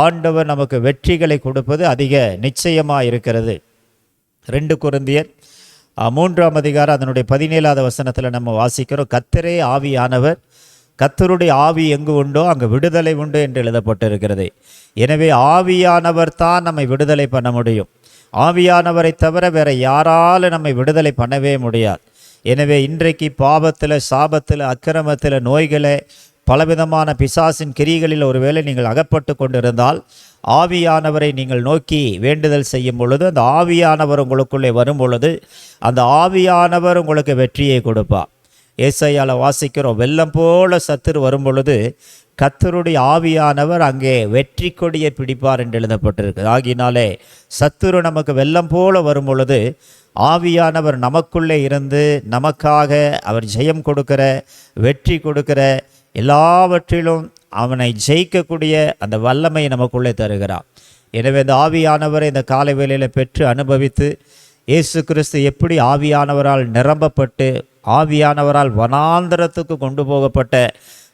ஆண்டவர் நமக்கு வெற்றிகளை கொடுப்பது அதிக நிச்சயமாக இருக்கிறது. 2 கொரிந்தியர் 3ஆம் அதிகாரம் அதனுடைய 17வது வசனத்தில் நம்ம வாசிக்கிறோம், கர்த்தரே ஆவியானவர், கர்த்தருடைய ஆவி எங்கு உண்டோ அங்கு விடுதலை உண்டு என்று எழுதப்பட்டிருக்கிறது. எனவே ஆவியானவர் தான் நம்மை விடுதலை பண்ண முடியும். ஆவியானவரை தவிர வேறு யாராலும் நம்மை விடுதலை பண்ணவே முடியாது. எனவே இன்றைக்கு பாவத்தில், சாபத்தில், அக்கிரமத்தில், நோய்களை, பலவிதமான பிசாசின் கிரிகளில் ஒருவேளை நீங்கள் அகப்பட்டு கொண்டிருந்தால், ஆவியானவரை நீங்கள் நோக்கி வேண்டுதல் செய்யும் பொழுது, அந்த ஆவியானவர் உங்களுக்குள்ளே வரும் பொழுது, அந்த ஆவியானவர் உங்களுக்கு வெற்றியை கொடுப்பார். ஏசாயால வாசிக்கிறோம், வெள்ளம் போல சத்துரு வரும் பொழுது கர்த்தருடைய ஆவியானவர் அங்கே வெற்றி கொடியை பிடிப்பார் என்று எழுதப்பட்டிருக்கு. ஆகினாலே சத்துரு நமக்கு வெள்ளம் போல வரும் பொழுது ஆவியானவர் நமக்குள்ளே இருந்து நமக்காக அவர் ஜெயம் கொடுக்கிற, வெற்றி கொடுக்கிற, எல்லாவற்றிலும் அவனை ஜெயிக்கக்கூடிய அந்த வல்லமை நமக்குள்ளே தருகிறார். எனவே இந்த ஆவியானவரை இந்த காலை வேளையில் பெற்று அனுபவித்து, இயேசு கிறிஸ்து எப்படி ஆவியானவரால் நிரம்பப்பட்டு ஆவியானவரால் வனாந்தரத்துக்கு கொண்டு போகப்பட்ட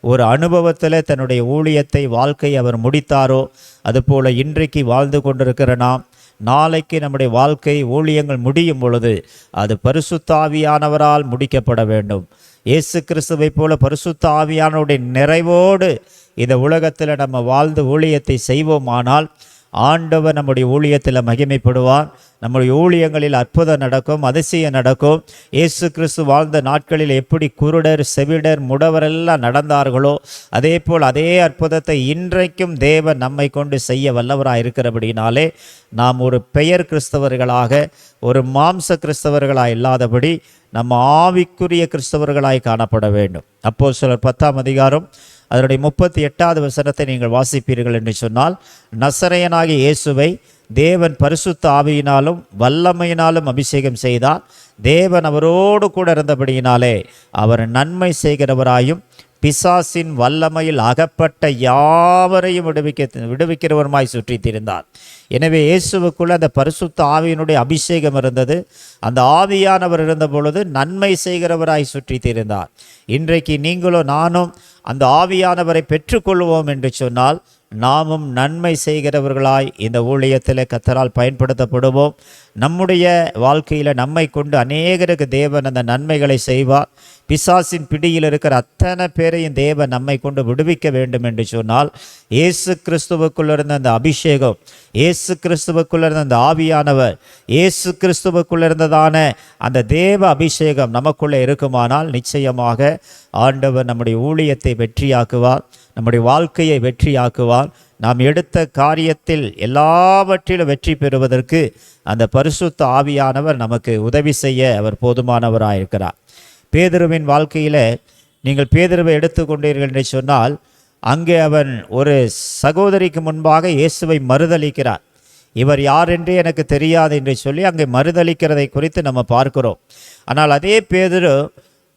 ஒரு அனுபவத்தில் தன்னுடைய ஊழியத்தை, வாழ்க்கையை அவர் முடித்தாரோ, அதுபோல் இன்றைக்கு வாழ்ந்து கொண்டிருக்கிற நாம், நாளைக்கு நம்முடைய வாழ்க்கை ஊழியங்கள் முடியும் பொழுது அது பரிசுத்த ஆவியானவரால் முடிக்கப்பட வேண்டும். இயேசு கிறிஸ்துவை போல பரிசுத்த ஆவியானவருடைய நிறைவோடு இந்த உலகத்தில் நம்ம வாழ்ந்து ஊழியத்தை செய்வோமானால் ஆண்டவர் நம்முடைய ஊழியத்தில் மகிமைப்படுவார். நம்முடைய ஊழியங்களில் அற்புதம் நடக்கும், அதிசயம் நடக்கும். இயேசு கிறிஸ்து வாழ்ந்த நாட்களில் எப்படி குருடர், செவிடர், முடவரெல்லாம் நடந்தார்களோ, அதே போல் அதே அற்புதத்தை இன்றைக்கும் தேவன் நம்மை கொண்டு செய்ய வல்லவராக இருக்கிறபடினாலே நாம் ஒரு பெயர் கிறிஸ்தவர்களாக, ஒரு மாம்ச கிறிஸ்தவர்களாக இல்லாதபடி நம்ம ஆவிக்குரிய கிறிஸ்தவர்களாய் காணப்பட வேண்டும். அப்போஸ்தலர் 10ஆம் அதிகாரம் அதனுடைய 38வது வசனத்தை நீங்கள் வாசிப்பீர்கள் என்று சொன்னால், நசரேயனாகிய இயேசுவை தேவன் பரிசுத்த ஆவியினாலும் வல்லமையினாலும் அபிஷேகம் செய்தார். தேவன் அவரோடு கூட இருந்தபடியினாலே அவர் நன்மை செய்கிறவராயும் பிசாசின் வல்லமையில் அகப்பட்ட யாவரையும் விடுவிக்கிறவருமாய் சுற்றி திரிந்தார். எனவே இயேசுவுக்குள்ள அந்த பரிசுத்த ஆவியினுடைய அபிஷேகம் இருந்தது. அந்த ஆவியானவர் இருந்த பொழுது நன்மை செய்கிறவராய் சுற்றி திரிந்தார். இன்றைக்கு நீங்களும் நானும் அந்த ஆவியானவரை பெற்றுக்கொள்வோம் என்று சொன்னால் நாமும் நன்மை செய்கிறவர்களாய் இந்த ஊழியத்தில் கர்த்தரால் பயன்படுத்தப்படுவோம். நம்முடைய வாழ்க்கையில் நம்மை கொண்டு அநேகருக்கு தேவன் அந்த நன்மைகளை செய்வார். பிசாசின் பிடியில் இருக்கிற அத்தனை பேரையும் தேவன் நம்மை கொண்டு விடுவிக்க வேண்டும் என்று சொன்னால், இயேசு கிறிஸ்துவுக்குள்ள இருந்த அந்த அபிஷேகம், இயேசு கிறிஸ்துவுக்குள்ள இருந்த அந்த ஆவியானவர், இயேசு கிறிஸ்துவுக்குள்ள இருந்ததான அந்த தேவ அபிஷேகம் நமக்குள்ளே இருக்குமானால் நிச்சயமாக ஆண்டவர் நம்முடைய ஊழியத்தை வெற்றியாக்குவார், நம்முடைய வாழ்க்கையை வெற்றியாக்குவார். நாம் எடுத்த காரியத்தில் எல்லாவற்றிலும் வெற்றி பெறுவதற்கு அந்த பரிசுத்த ஆவியானவர் நமக்கு உதவி செய்ய அவர் போதுமானவராயிருக்கிறார். பேதுருவின் வாழ்க்கையில் நீங்கள் பேதுருவை எடுத்துக்கொண்டீர்கள் என்று சொன்னால், அங்கே அவன் ஒரு சகோதரிக்கு முன்பாக இயேசுவை மறுதலிக்கிறார். இவர் யார் என்றே எனக்கு தெரியாது என்று சொல்லி அங்கே மறுதலிக்கிறதை குறித்து நம்ம பார்க்கிறோம். ஆனால் அதே பேதுரு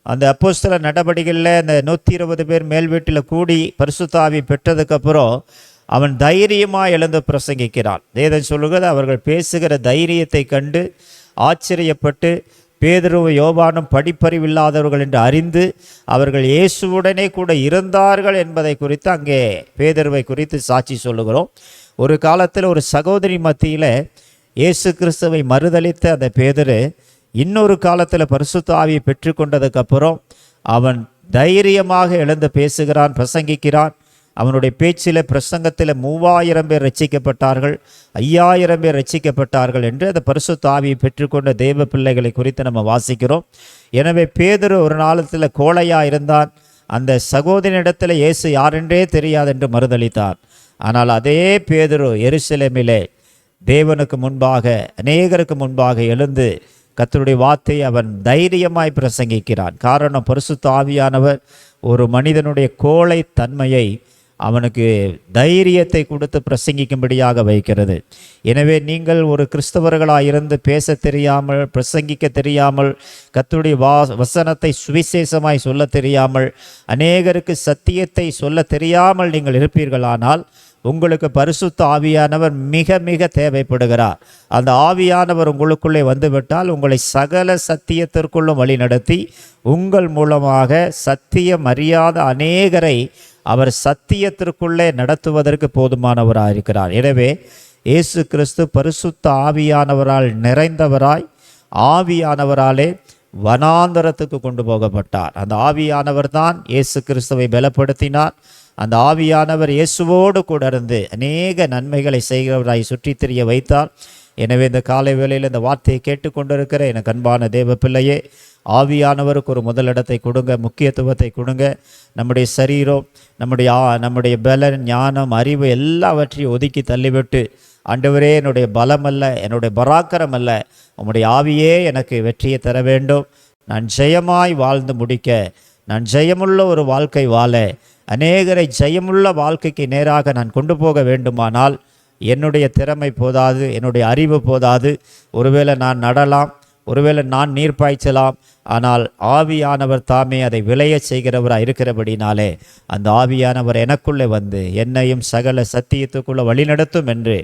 அந்த அப்போஸ்தலர் நடவடிக்கைகளில் அந்த 120 பேர் மேல் வீட்டில் கூடி பரிசுத்த ஆவி பெற்றதுக்கப்புறம் அவன் தைரியமாக எழுந்து பிரசங்கிக்கிறான். வேதம் சொல்லுகிறது, அவர்கள் பேசுகிற தைரியத்தை கண்டு ஆச்சரியப்பட்டு பேதுருவும் யோவானும் படிப்பறிவில்லாதவர்கள் என்று அறிந்து அவர்கள் இயேசுவுடனே கூட இருந்தார்கள் என்பதை குறித்து அங்கே பேதுருவை குறித்து சாட்சி சொல்லுகிறோம். ஒரு காலத்தில் ஒரு சகோதரி மத்தியில் இயேசு கிறிஸ்துவை மறுதலித்த அந்த பேதுரு இன்னொரு காலத்தில் பரிசுத்த ஆவியை பெற்றுக்கொண்டதுக்கப்புறம் அவன் தைரியமாக எழுந்து பேசுகிறான், பிரசங்கிக்கிறான். அவனுடைய பேச்சில், பிரசங்கத்தில் 3000 பேர் ரட்சிக்கப்பட்டார்கள், 5000 பேர் ரட்சிக்கப்பட்டார்கள் என்று அந்த பரிசுத்த ஆவியை பெற்றுக்கொண்ட தேவ பிள்ளைகளை குறித்து நம்ம வாசிக்கிறோம். எனவே பேதுரு ஒரு நாளத்தில் கோழையாக இருந்தான். அந்த சகோதரனிடத்தில் இயேசு யாரென்றே தெரியாது என்று மறுதளித்தார். ஆனால் அதே பேதுரு எருசலேமிலே தேவனுக்கு முன்பாக, அநேகருக்கு முன்பாக எழுந்து கர்த்தருடைய வார்த்தையை அவன் தைரியமாய் பிரசங்கிக்கிறான். காரணம், பரிசுத்த ஆவியானவர் ஒரு மனிதனுடைய கோழை தன்மையை அவனுக்கு தைரியத்தை கொடுத்து பிரசங்கிக்கும்படியாக வைக்கிறது. எனவே நீங்கள் ஒரு கிறிஸ்தவர்களாக இருந்து பேச தெரியாமல், பிரசங்கிக்க தெரியாமல், கர்த்தருடைய வசனத்தை சுவிசேஷமாய் சொல்ல தெரியாமல், அநேகருக்கு சத்தியத்தை சொல்ல தெரியாமல் நீங்கள் இருப்பீர்களானால் உங்களுக்கு பரிசுத்த ஆவியானவர் மிக மிக தேவைப்படுகிறார். அந்த ஆவியானவர் உங்களுக்குள்ளே வந்துவிட்டால் உங்களை சகல சத்தியத்திற்குள்ளும் வழி நடத்தி உங்கள் மூலமாக சத்தியம் அறியாத அநேகரை அவர் சத்தியத்திற்குள்ளே நடத்துவதற்கு போதுமானவராக இருக்கிறார். எனவே இயேசு கிறிஸ்து பரிசுத்த ஆவியானவரால் நிறைந்தவராய் ஆவியானவராலே வனாந்தரத்துக்கு கொண்டு போகப்பட்டார். அந்த ஆவியானவர் தான் இயேசு கிறிஸ்துவை பலப்படுத்தினார். அந்த ஆவியானவர் இயேசுவோடு கூட இருந்து அநேக நன்மைகளை செய்கிறவராய் சுற்றி திரிய வைத்தார். எனவே இந்த காலை வேளையில் இந்த வார்த்தையை கேட்டுக்கொண்டிருக்கிற எனக்கு அன்பான தேவ பிள்ளையே, ஆவியானவருக்கு ஒரு முதலிடத்தை கொடுங்க, முக்கியத்துவத்தை கொடுங்க. நம்முடைய சரீரம், நம்முடைய பலன், ஞானம், அறிவு எல்லாவற்றையும் ஒதுக்கி தள்ளிவிட்டு, ஆண்டவரே என்னுடைய பலம் அல்ல, என்னுடைய பராக்கிரம் அல்ல, உம்முடைய ஆவியே எனக்கு வெற்றியை தர வேண்டும், நான் ஜெயமாய் வாழ்ந்து முடிக்க, நான் ஜெயமுள்ள ஒரு வாழ்க்கை வாழ, அநேகரை ஜெயமுள்ள வாழ்க்கைக்கு நேராக நான் கொண்டு போக வேண்டுமானால் என்னுடைய திறமை போதாது, என்னுடைய அறிவு போதாது. ஒருவேளை நான் நடலாம், ஒருவேளை நான் நீர் பாய்ச்சலாம், ஆனால் ஆவியானவர் தாமே அதை விளைய செய்கிறவராக இருக்கிறபடினாலே அந்த ஆவியானவர் எனக்குள்ளே வந்து என்னையும் சகல சத்தியத்துக்குள்ளே வழிநடத்தும் என்று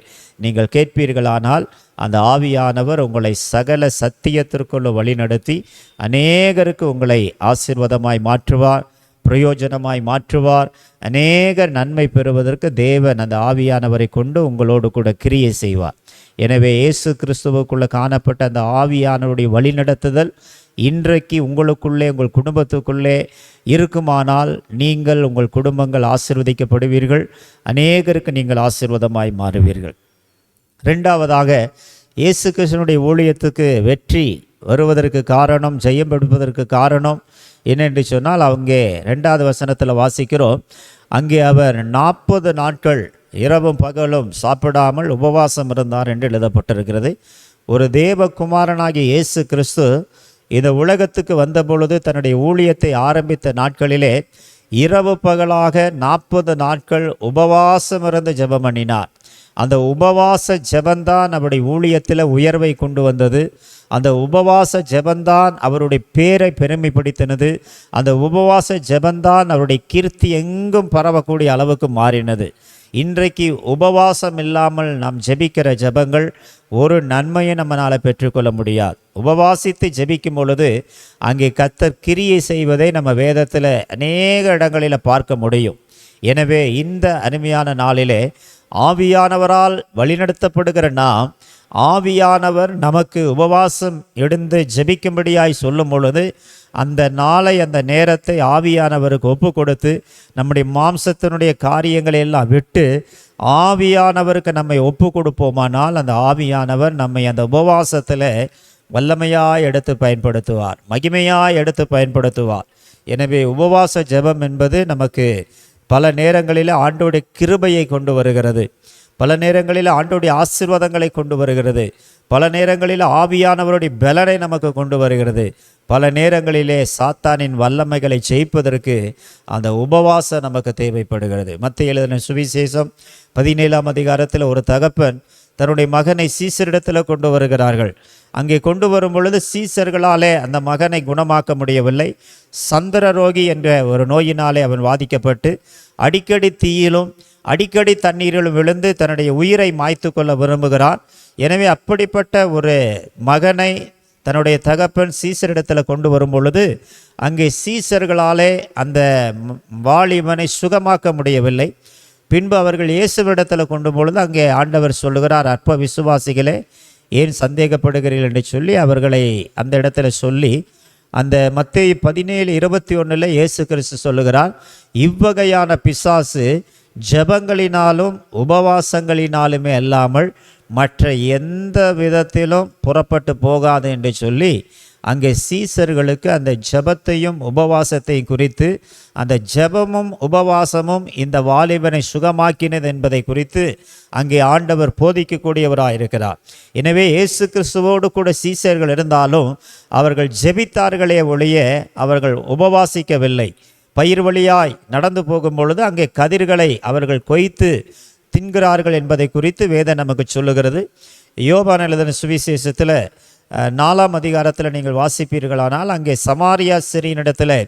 நீங்கள் கேட்பீர்களானால் அந்த ஆவியானவர் உங்களை சகல சத்தியத்திற்குள்ள வழிநடத்தி அநேகருக்கு உங்களை ஆசீர்வாதமாய் மாற்றுவார், பிரயோஜனமாய் மாற்றுவார். அநேகர் நன்மை பெறுவதற்கு தேவன் அந்த ஆவியானவரை கொண்டு உங்களோடு கூட கிரியை செய்வார். எனவே இயேசு கிறிஸ்துவுக்குள்ளே காணப்பட்ட அந்த ஆவியானவருடைய வழிநடத்துதல் இன்றைக்கு உங்களுக்குள்ளே, உங்கள் குடும்பத்துக்குள்ளே இருக்குமானால் நீங்கள், உங்கள் குடும்பங்கள் ஆசீர்வதிக்கப்படுவீர்கள், அநேகருக்கு நீங்கள் ஆசீர்வாதமாய் மாறுவீர்கள். ரெண்டாவதாக, இயேசு கிறிஸ்துவினுடைய ஊழியத்துக்கு வெற்றி வருவதற்கு காரணம், ஜெயம் எடுப்பதற்கு காரணம் என்னென்று சொன்னால், அங்கே 2வது வசனத்தில் வாசிக்கிறோம், அங்கே அவர் 40 நாட்கள் இரவும் பகலும் சாப்பிடாமல் உபவாசம் இருந்தார் என்று எழுதப்பட்டிருக்கிறது. ஒரு தேவகுமாரனாகிய இயேசு கிறிஸ்து இந்த உலகத்துக்கு வந்தபொழுது தன்னுடைய ஊழியத்தை ஆரம்பித்த நாட்களிலே இரவு பகலாக 40 நாட்கள் உபவாசம் இருந்து ஜெபம் பண்ணினார். அந்த உபவாச ஜெபந்தான் அவருடைய ஊழியத்தில் உயர்வை கொண்டு வந்தது. அந்த உபவாச ஜெபந்தான் அவருடைய பேரை பெருமைப்படுத்தினது. அந்த உபவாச ஜெபந்தான் அவருடைய கீர்த்தி எங்கும் பரவக்கூடிய அளவுக்கு மாறினது. இன்றைக்கு உபவாசம் இல்லாமல் நாம் ஜெபிக்கிற ஜெபங்கள் ஒரு நன்மையை நம்மளால் பெற்றுக்கொள்ள முடியாது. உபவாசித்து ஜெபிக்கும் பொழுது அங்கே கர்த்தர் கிரியை செய்வதை நம்ம வேதத்தில் அநேக இடங்களில் பார்க்க முடியும். எனவே இந்த அருமையான நாளிலே ஆவியானவரால் வழிநடத்தப்படுகிற நாம், ஆவியானவர் நமக்கு உபவாசம் எடுத்து ஜெபிக்கும்படியாய் சொல்லும் பொழுது அந்த நாளை, அந்த நேரத்தை ஆவியானவருக்கு ஒப்பு கொடுத்து நம்முடைய மாம்சத்தினுடைய காரியங்களை எல்லாம் விட்டு ஆவியானவருக்கு நம்மை ஒப்பு கொடுப்போமானால் அந்த ஆவியானவர் நம்மை அந்த உபவாசத்தில் வல்லமையாய் எடுத்து பயன்படுத்துவார், மகிமையாய் எடுத்து பயன்படுத்துவார். எனவே உபவாச ஜெபம் என்பது நமக்கு பல நேரங்களில் ஆண்டவருடைய கிருபையை கொண்டு வருகிறது, பல நேரங்களில் ஆண்டவருடைய ஆசீர்வாதங்களை கொண்டு வருகிறது, பல நேரங்களில் ஆவியானவருடைய பலனை நமக்கு கொண்டு வருகிறது, பல நேரங்களிலே சாத்தானின் வல்லமைகளை ஜெயிப்பதற்கு அந்த உபவாசம் நமக்கு தேவைப்படுகிறது. மத்தேயு எழுதின சுவிசேஷம் 17ஆம் அதிகாரத்தில் ஒரு தகப்பன் தன்னுடைய மகனை சீசரிடத்தில் கொண்டு வருகிறார்கள். அங்கே கொண்டு வரும் பொழுது சீசர்களாலே அந்த மகனை குணமாக்க முடியவில்லை. சந்திரரோகி என்ற ஒரு நோயினாலே அவன் வாதிக்கப்பட்டு அடிக்கடி தீயிலும் அடிக்கடி தண்ணீரிலும் விழுந்து தன்னுடைய உயிரை மாய்த்து கொள்ள விரும்புகிறான். எனவே அப்படிப்பட்ட ஒரு மகனை தன்னுடைய தகப்பன் சீசரிடத்தில் கொண்டு வரும் பொழுது அங்கே சீசர்களாலே அந்த வாலிபனை சுகமாக்க முடியவில்லை. பின்பு அவர்கள் இயேசுவிடத்தில் கொண்டு பொழுது அங்கே ஆண்டவர் சொல்லுகிறார், அற்ப விசுவாசிகளே ஏன் சந்தேகப்படுகிறீர்கள் என்று சொல்லி அவர்களை அந்த இடத்துல சொல்லி, அந்த மத்தேயு 17:21 இயேசு கிறிஸ்து சொல்லுகிறார், இவ்வகையான பிசாசு ஜெபங்களினாலும் உபவாசங்களினாலுமே அல்லாமல் மற்ற எந்த விதத்திலும் புறப்பட்டு போகாது என்று சொல்லி அங்கே சீசர்களுக்கு அந்த ஜெபத்தையும் உபவாசத்தையும் குறித்து, அந்த ஜெபமும் உபவாசமும் இந்த வாலிபனை சுகமாக்கினது என்பதை குறித்து அங்கே ஆண்டவர் போதிக்கக்கூடியவராயிருக்கிறார். எனவே இயேசு கிறிஸ்துவோடு கூட சீசர்கள் இருந்தாலும் அவர்கள் ஜெபித்தார்களே ஒழிய அவர்கள் உபவாசிக்கவில்லை. பயிர் வழியாய் நடந்து போகும் பொழுது அங்கே கதிர்களை அவர்கள் கொய்த்து தின்கிறார்கள் என்பதை குறித்து வேதம் நமக்கு சொல்லுகிறது. யோவான் எழுதின சுவிசேஷத்தில் 4ஆம் அதிகாரத்தில் நீங்கள் வாசிப்பீர்களானால் அங்கே சமாரியா ஸ்திரீயினிடத்தில்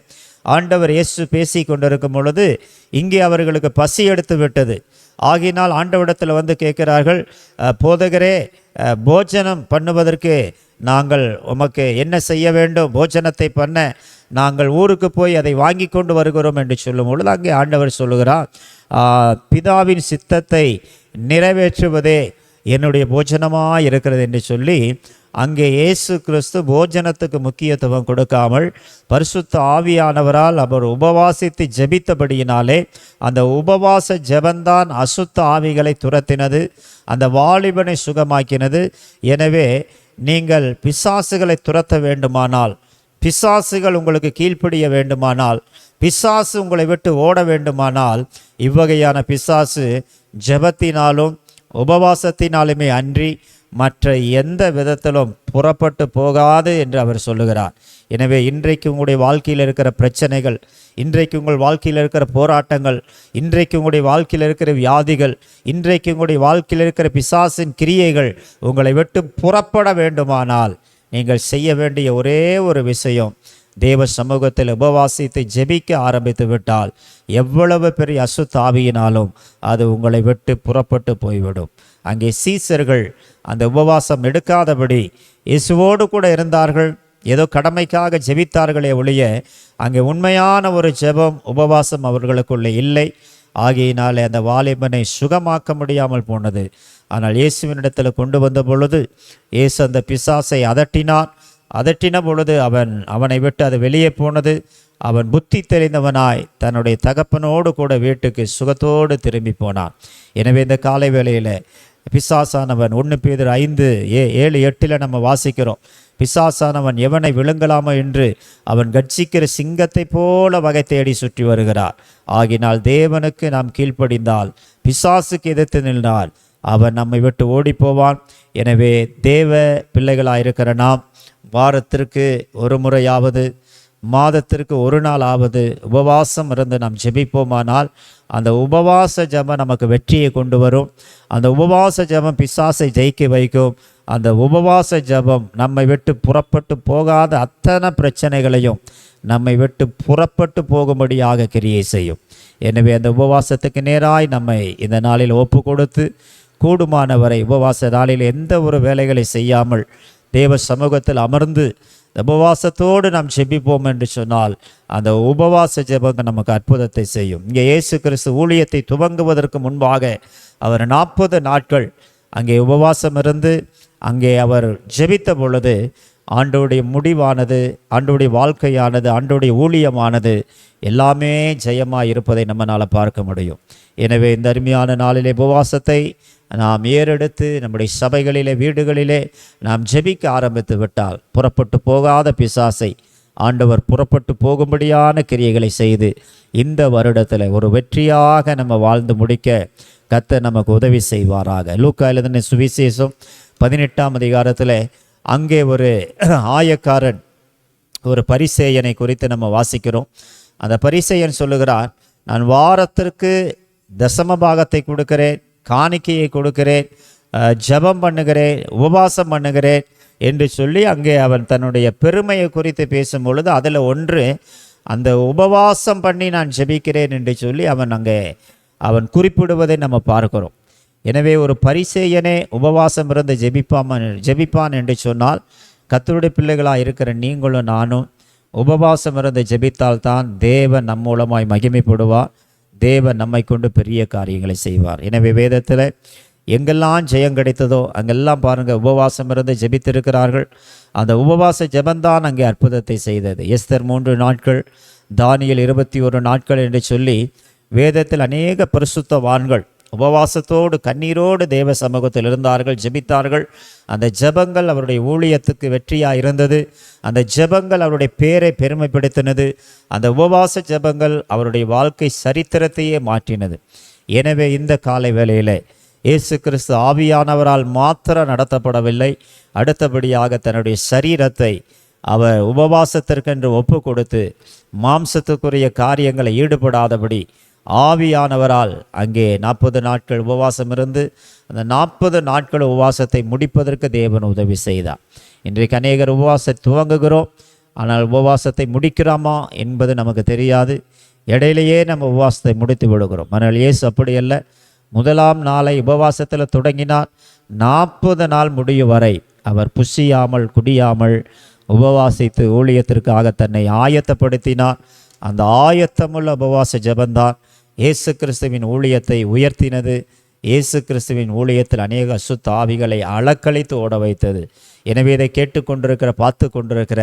ஆண்டவர் இயேசு பேசி கொண்டிருக்கும் பொழுது இங்கே அவர்களுக்கு பசி எடுத்து விட்டது. ஆகினால் ஆண்டவரிடத்தில் வந்து கேட்கிறார்கள், போதகரே, போஜனம் பண்ணுவதற்கு நாங்கள் உமக்கு என்ன செய்ய வேண்டும்? போஜனத்தை பண்ண நாங்கள் ஊருக்கு போய் அதை வாங்கி கொண்டு வருகிறோம் என்று சொல்லும் பொழுது அங்கே ஆண்டவர் சொல்லுகிறார், பிதாவின் சித்தத்தை நிறைவேற்றுவதே என்னுடைய போஜனமாக இருக்கிறது என்று சொல்லி அங்கே இயேசு கிறிஸ்து போஜனத்துக்கு முக்கியத்துவம் கொடுக்காமல் பரிசுத்த ஆவியானவரால் அவர் உபவாசித்து ஜெபித்தபடியினாலே அந்த உபவாச ஜெபந்தான் அசுத்த ஆவிகளை துரத்தினது, அந்த வாலிபனை சுகமாக்கினது. எனவே நீங்கள் பிசாசுகளை துரத்த வேண்டுமானால், பிசாசுகள் உங்களுக்கு கீழ்ப்படிய வேண்டுமானால், பிசாசு உங்களை விட்டு ஓட வேண்டுமானால், இவ்வகையான பிசாசு ஜெபத்தினாலும் உபவாசத்தினாலுமே அன்றி மற்ற எந்த விதத்திலும் புறப்பட்டு போகாது என்று அவர் சொல்லுகிறார். எனவே இன்றைக்கு உங்களுடைய வாழ்க்கையில் இருக்கிற பிரச்சனைகள், இன்றைக்கு உங்கள் வாழ்க்கையில் இருக்கிற போராட்டங்கள், இன்றைக்கு உங்களுடைய வாழ்க்கையில் இருக்கிற வியாதிகள், இன்றைக்கு உங்களுடைய வாழ்க்கையில் இருக்கிற பிசாசின் கிரியைகள் உங்களை விட்டு புறப்பட வேண்டுமானால் நீங்கள் செய்ய வேண்டிய ஒரே ஒரு விஷயம், தேவ சமூகத்தில் உபவாசித்து ஜெபிக்க ஆரம்பித்து விட்டால் எவ்வளவு பெரிய அசுத்த ஆவியினாலும் அது உங்களை விட்டு புறப்பட்டு போய்விடும். அங்கே சீசர்கள் அந்த உபவாசம் எடுக்காதபடி இயேசுவோடு கூட இருந்தார்கள், ஏதோ கடமைக்காக ஜெபித்தார்களே ஒழிய அங்கே உண்மையான ஒரு ஜெபம் உபவாசம் அவர்களுக்குள்ளே இல்லை. ஆகையினாலே அந்த வாலிபனை சுகமாக்க முடியாமல் போனது. ஆனால் இயேசுவினிடத்தில் கொண்டு வந்த பொழுது இயேசு அந்த பிசாசை அதட்டின பொழுது அவனை விட்டு அது வெளியே போனது. அவன் புத்தி தெரிந்தவனாய் தன்னுடைய தகப்பனோடு கூட வீட்டுக்கு சுகத்தோடு திரும்பி போனான். எனவே இந்த காலை வேளையில் பிசாசானவன் 1 பேதுரு 5:7-8 நம்ம வாசிக்கிறோம், பிசாசானவன் எவனை விழுங்கலாமோ என்று அவன் கட்சிக்கிற சிங்கத்தை போல வகை தேடி சுற்றி வருகிறார். ஆகினால் தேவனுக்கு நாம் கீழ்ப்படிந்தால், பிசாசுக்கு எதிர்த்து நின்றால் அவன் நம்மை விட்டு ஓடி போவான். எனவே தேவ பிள்ளைகளாயிருக்கிற நாம் வாரத்திற்கு ஒரு முறையாவது, மாதத்திற்கு ஒரு நாளாவது உபவாசம் இருந்து நாம் ஜெபிப்போமானால் அந்த உபவாச ஜெபம் நமக்கு வெற்றியை கொண்டு வரும். அந்த உபவாச ஜெபம் பிசாசை ஜெயிக்க வைக்கும். அந்த உபவாச ஜெபம் நம்மை விட்டு புறப்பட்டு போகாத அத்தனை பிரச்சனைகளையும் நம்மை விட்டு புறப்பட்டு போகும்படியாக கிரியை செய்யும். எனவே அந்த உபவாசத்துக்கு நேராய் நம்மை இந்த நாளில் ஒப்பு கொடுத்து, கூடுமானவரை உபவாச நாளில் எந்த ஒரு வேலைகளை செய்யாமல் தேவ சமூகத்தில் அமர்ந்து உபவாசத்தோடு நாம் ஜெபிப்போம் என்று சொன்னால் அந்த உபவாச ஜெபங்கள் நமக்கு அற்புதத்தை செய்யும். இங்கே இயேசு கிறிஸ்து ஊழியத்தை துவங்குவதற்கு முன்பாக அவர் 40 நாட்கள் அங்கே உபவாசம் இருந்து அங்கே அவர் ஜெபித்த பொழுது ஆண்டவருடைய முடிவானது, ஆண்டவருடைய வாழ்க்கையானது, ஆண்டவருடைய ஊழியமானது எல்லாமே ஜெயமாக இருப்பதை நம்மளால் பார்க்க முடியும். எனவே இந்த அருமையான நாளிலே உபவாசத்தை நாம் ஏறெடுத்து நம்முடைய சபைகளிலே, வீடுகளிலே நாம் ஜெபிக்க ஆரம்பித்து விட்டால் புறப்பட்டு போகாத பிசாசை ஆண்டவர் புறப்பட்டு போகும்படியான கிரியைகளை செய்து இந்த வருடத்தில் ஒரு வெற்றியாக நம்ம வாழ்ந்து முடிக்க கர்த்தர் நமக்கு உதவி செய்வாராக. லூக்கா எழுதின சுவிசேஷம் 18ஆம் அதிகாரத்தில் அங்கே ஒரு ஆயக்காரன், ஒரு பரிசேயனை குறித்து நம்ம வாசிக்கிறோம். அந்த பரிசேயன் சொல்லுகிறார், நான் வாரத்திற்கு தசம பாகத்தை கொடுக்கிறேன், காணிக்கையை கொடுக்கிறேன், ஜெபம் பண்ணுகிறேன், உபவாசம் பண்ணுகிறேன் என்று சொல்லி அங்கே அவன் தன்னுடைய பெருமையை குறித்து பேசும் பொழுது அதில் ஒன்று அந்த உபவாசம் பண்ணி நான் ஜெபிக்கிறேன் என்று சொல்லி அவன் குறிப்பிடுவதை நம்ம பார்க்கிறோம். எனவே ஒரு பரிசேயனே உபவாசம் இருந்து ஜெபிப்பான் என்று சொன்னால் கர்த்தருடைய பிள்ளைகளாக இருக்கிற நீங்களும் நானும் உபவாசம் இருந்து ஜெபித்தால்தான் தேவன் நம் மூலமாய் மகிமைப்படுவார், தேவன் நம்மை கொண்டு பெரிய காரியங்களை செய்வார். எனவே வேதத்தில் எங்கெல்லாம் ஜெயம் கிடைத்ததோ அங்கெல்லாம் பாருங்கள் உபவாசம் இருந்து ஜெபித்திருக்கிறார்கள். அந்த உபவாச ஜெபந்தான் அங்கே அற்புதத்தை செய்தது. எஸ்தர் 3 நாட்கள், தானியேல் 21 நாட்கள் என்று சொல்லி வேதத்தில் அநேக பரிசுத்தவான்கள் உபவாசத்தோடு கண்ணீரோடு தேவ சமூகத்தில் இருந்தார்கள், ஜெபித்தார்கள். அந்த ஜெபங்கள் அவருடைய ஊழியத்துக்கு வெற்றியாக இருந்தது. அந்த ஜெபங்கள் அவருடைய பேரை பெருமைப்படுத்தினது. அந்த உபவாச ஜெபங்கள் அவருடைய வாழ்க்கை சரித்திரத்தையே மாற்றினது. எனவே இந்த காலை வேளையில் இயேசு கிறிஸ்து ஆவியானவரால் மாத்திரம் நடத்தப்படவில்லை, அடுத்தபடியாக தன்னுடைய சரீரத்தை அவர் உபவாசத்திற்கென்று ஒப்பு கொடுத்து மாம்சத்துக்குரிய காரியங்களை ஈடுபடாதபடி ஆவியானவரால் அங்கே 40 நாட்கள் உபவாசம் இருந்து அந்த 40 நாட்கள் உபவாசத்தை முடிப்பதற்கு தேவன் உதவி செய்தார். இன்றைக்கு அநேகர் உபவாசத்தை துவங்குகிறோம், ஆனால் உபவாசத்தை முடிக்கிறோமா என்பது நமக்கு தெரியாது. இடையிலேயே நம்ம உபவாசத்தை முடித்து விடுகிறோம். ஆனால் இயேசு அப்படி அல்ல. முதலாம் நாளை உபவாசத்தில் தொடங்கினார். 40 நாள் முடியும் வரை அவர் புசியாமல் குடியாமல் உபவாசித்து ஊழியத்திற்காக தன்னை ஆயத்தப்படுத்தினார். அந்த ஆயத்தமுள்ள உபவாச ஜெபந்தான் இயேசு கிறிஸ்துவின் ஊழியத்தை உயர்த்தினது. இயேசு கிறிஸ்துவின் ஊழியத்தில் அநேக அசுத்த ஆவிகளை அலக்களித்து ஓட வைத்தது. எனவே இதை கேட்டுக்கொண்டிருக்கிற பார்த்து கொண்டிருக்கிற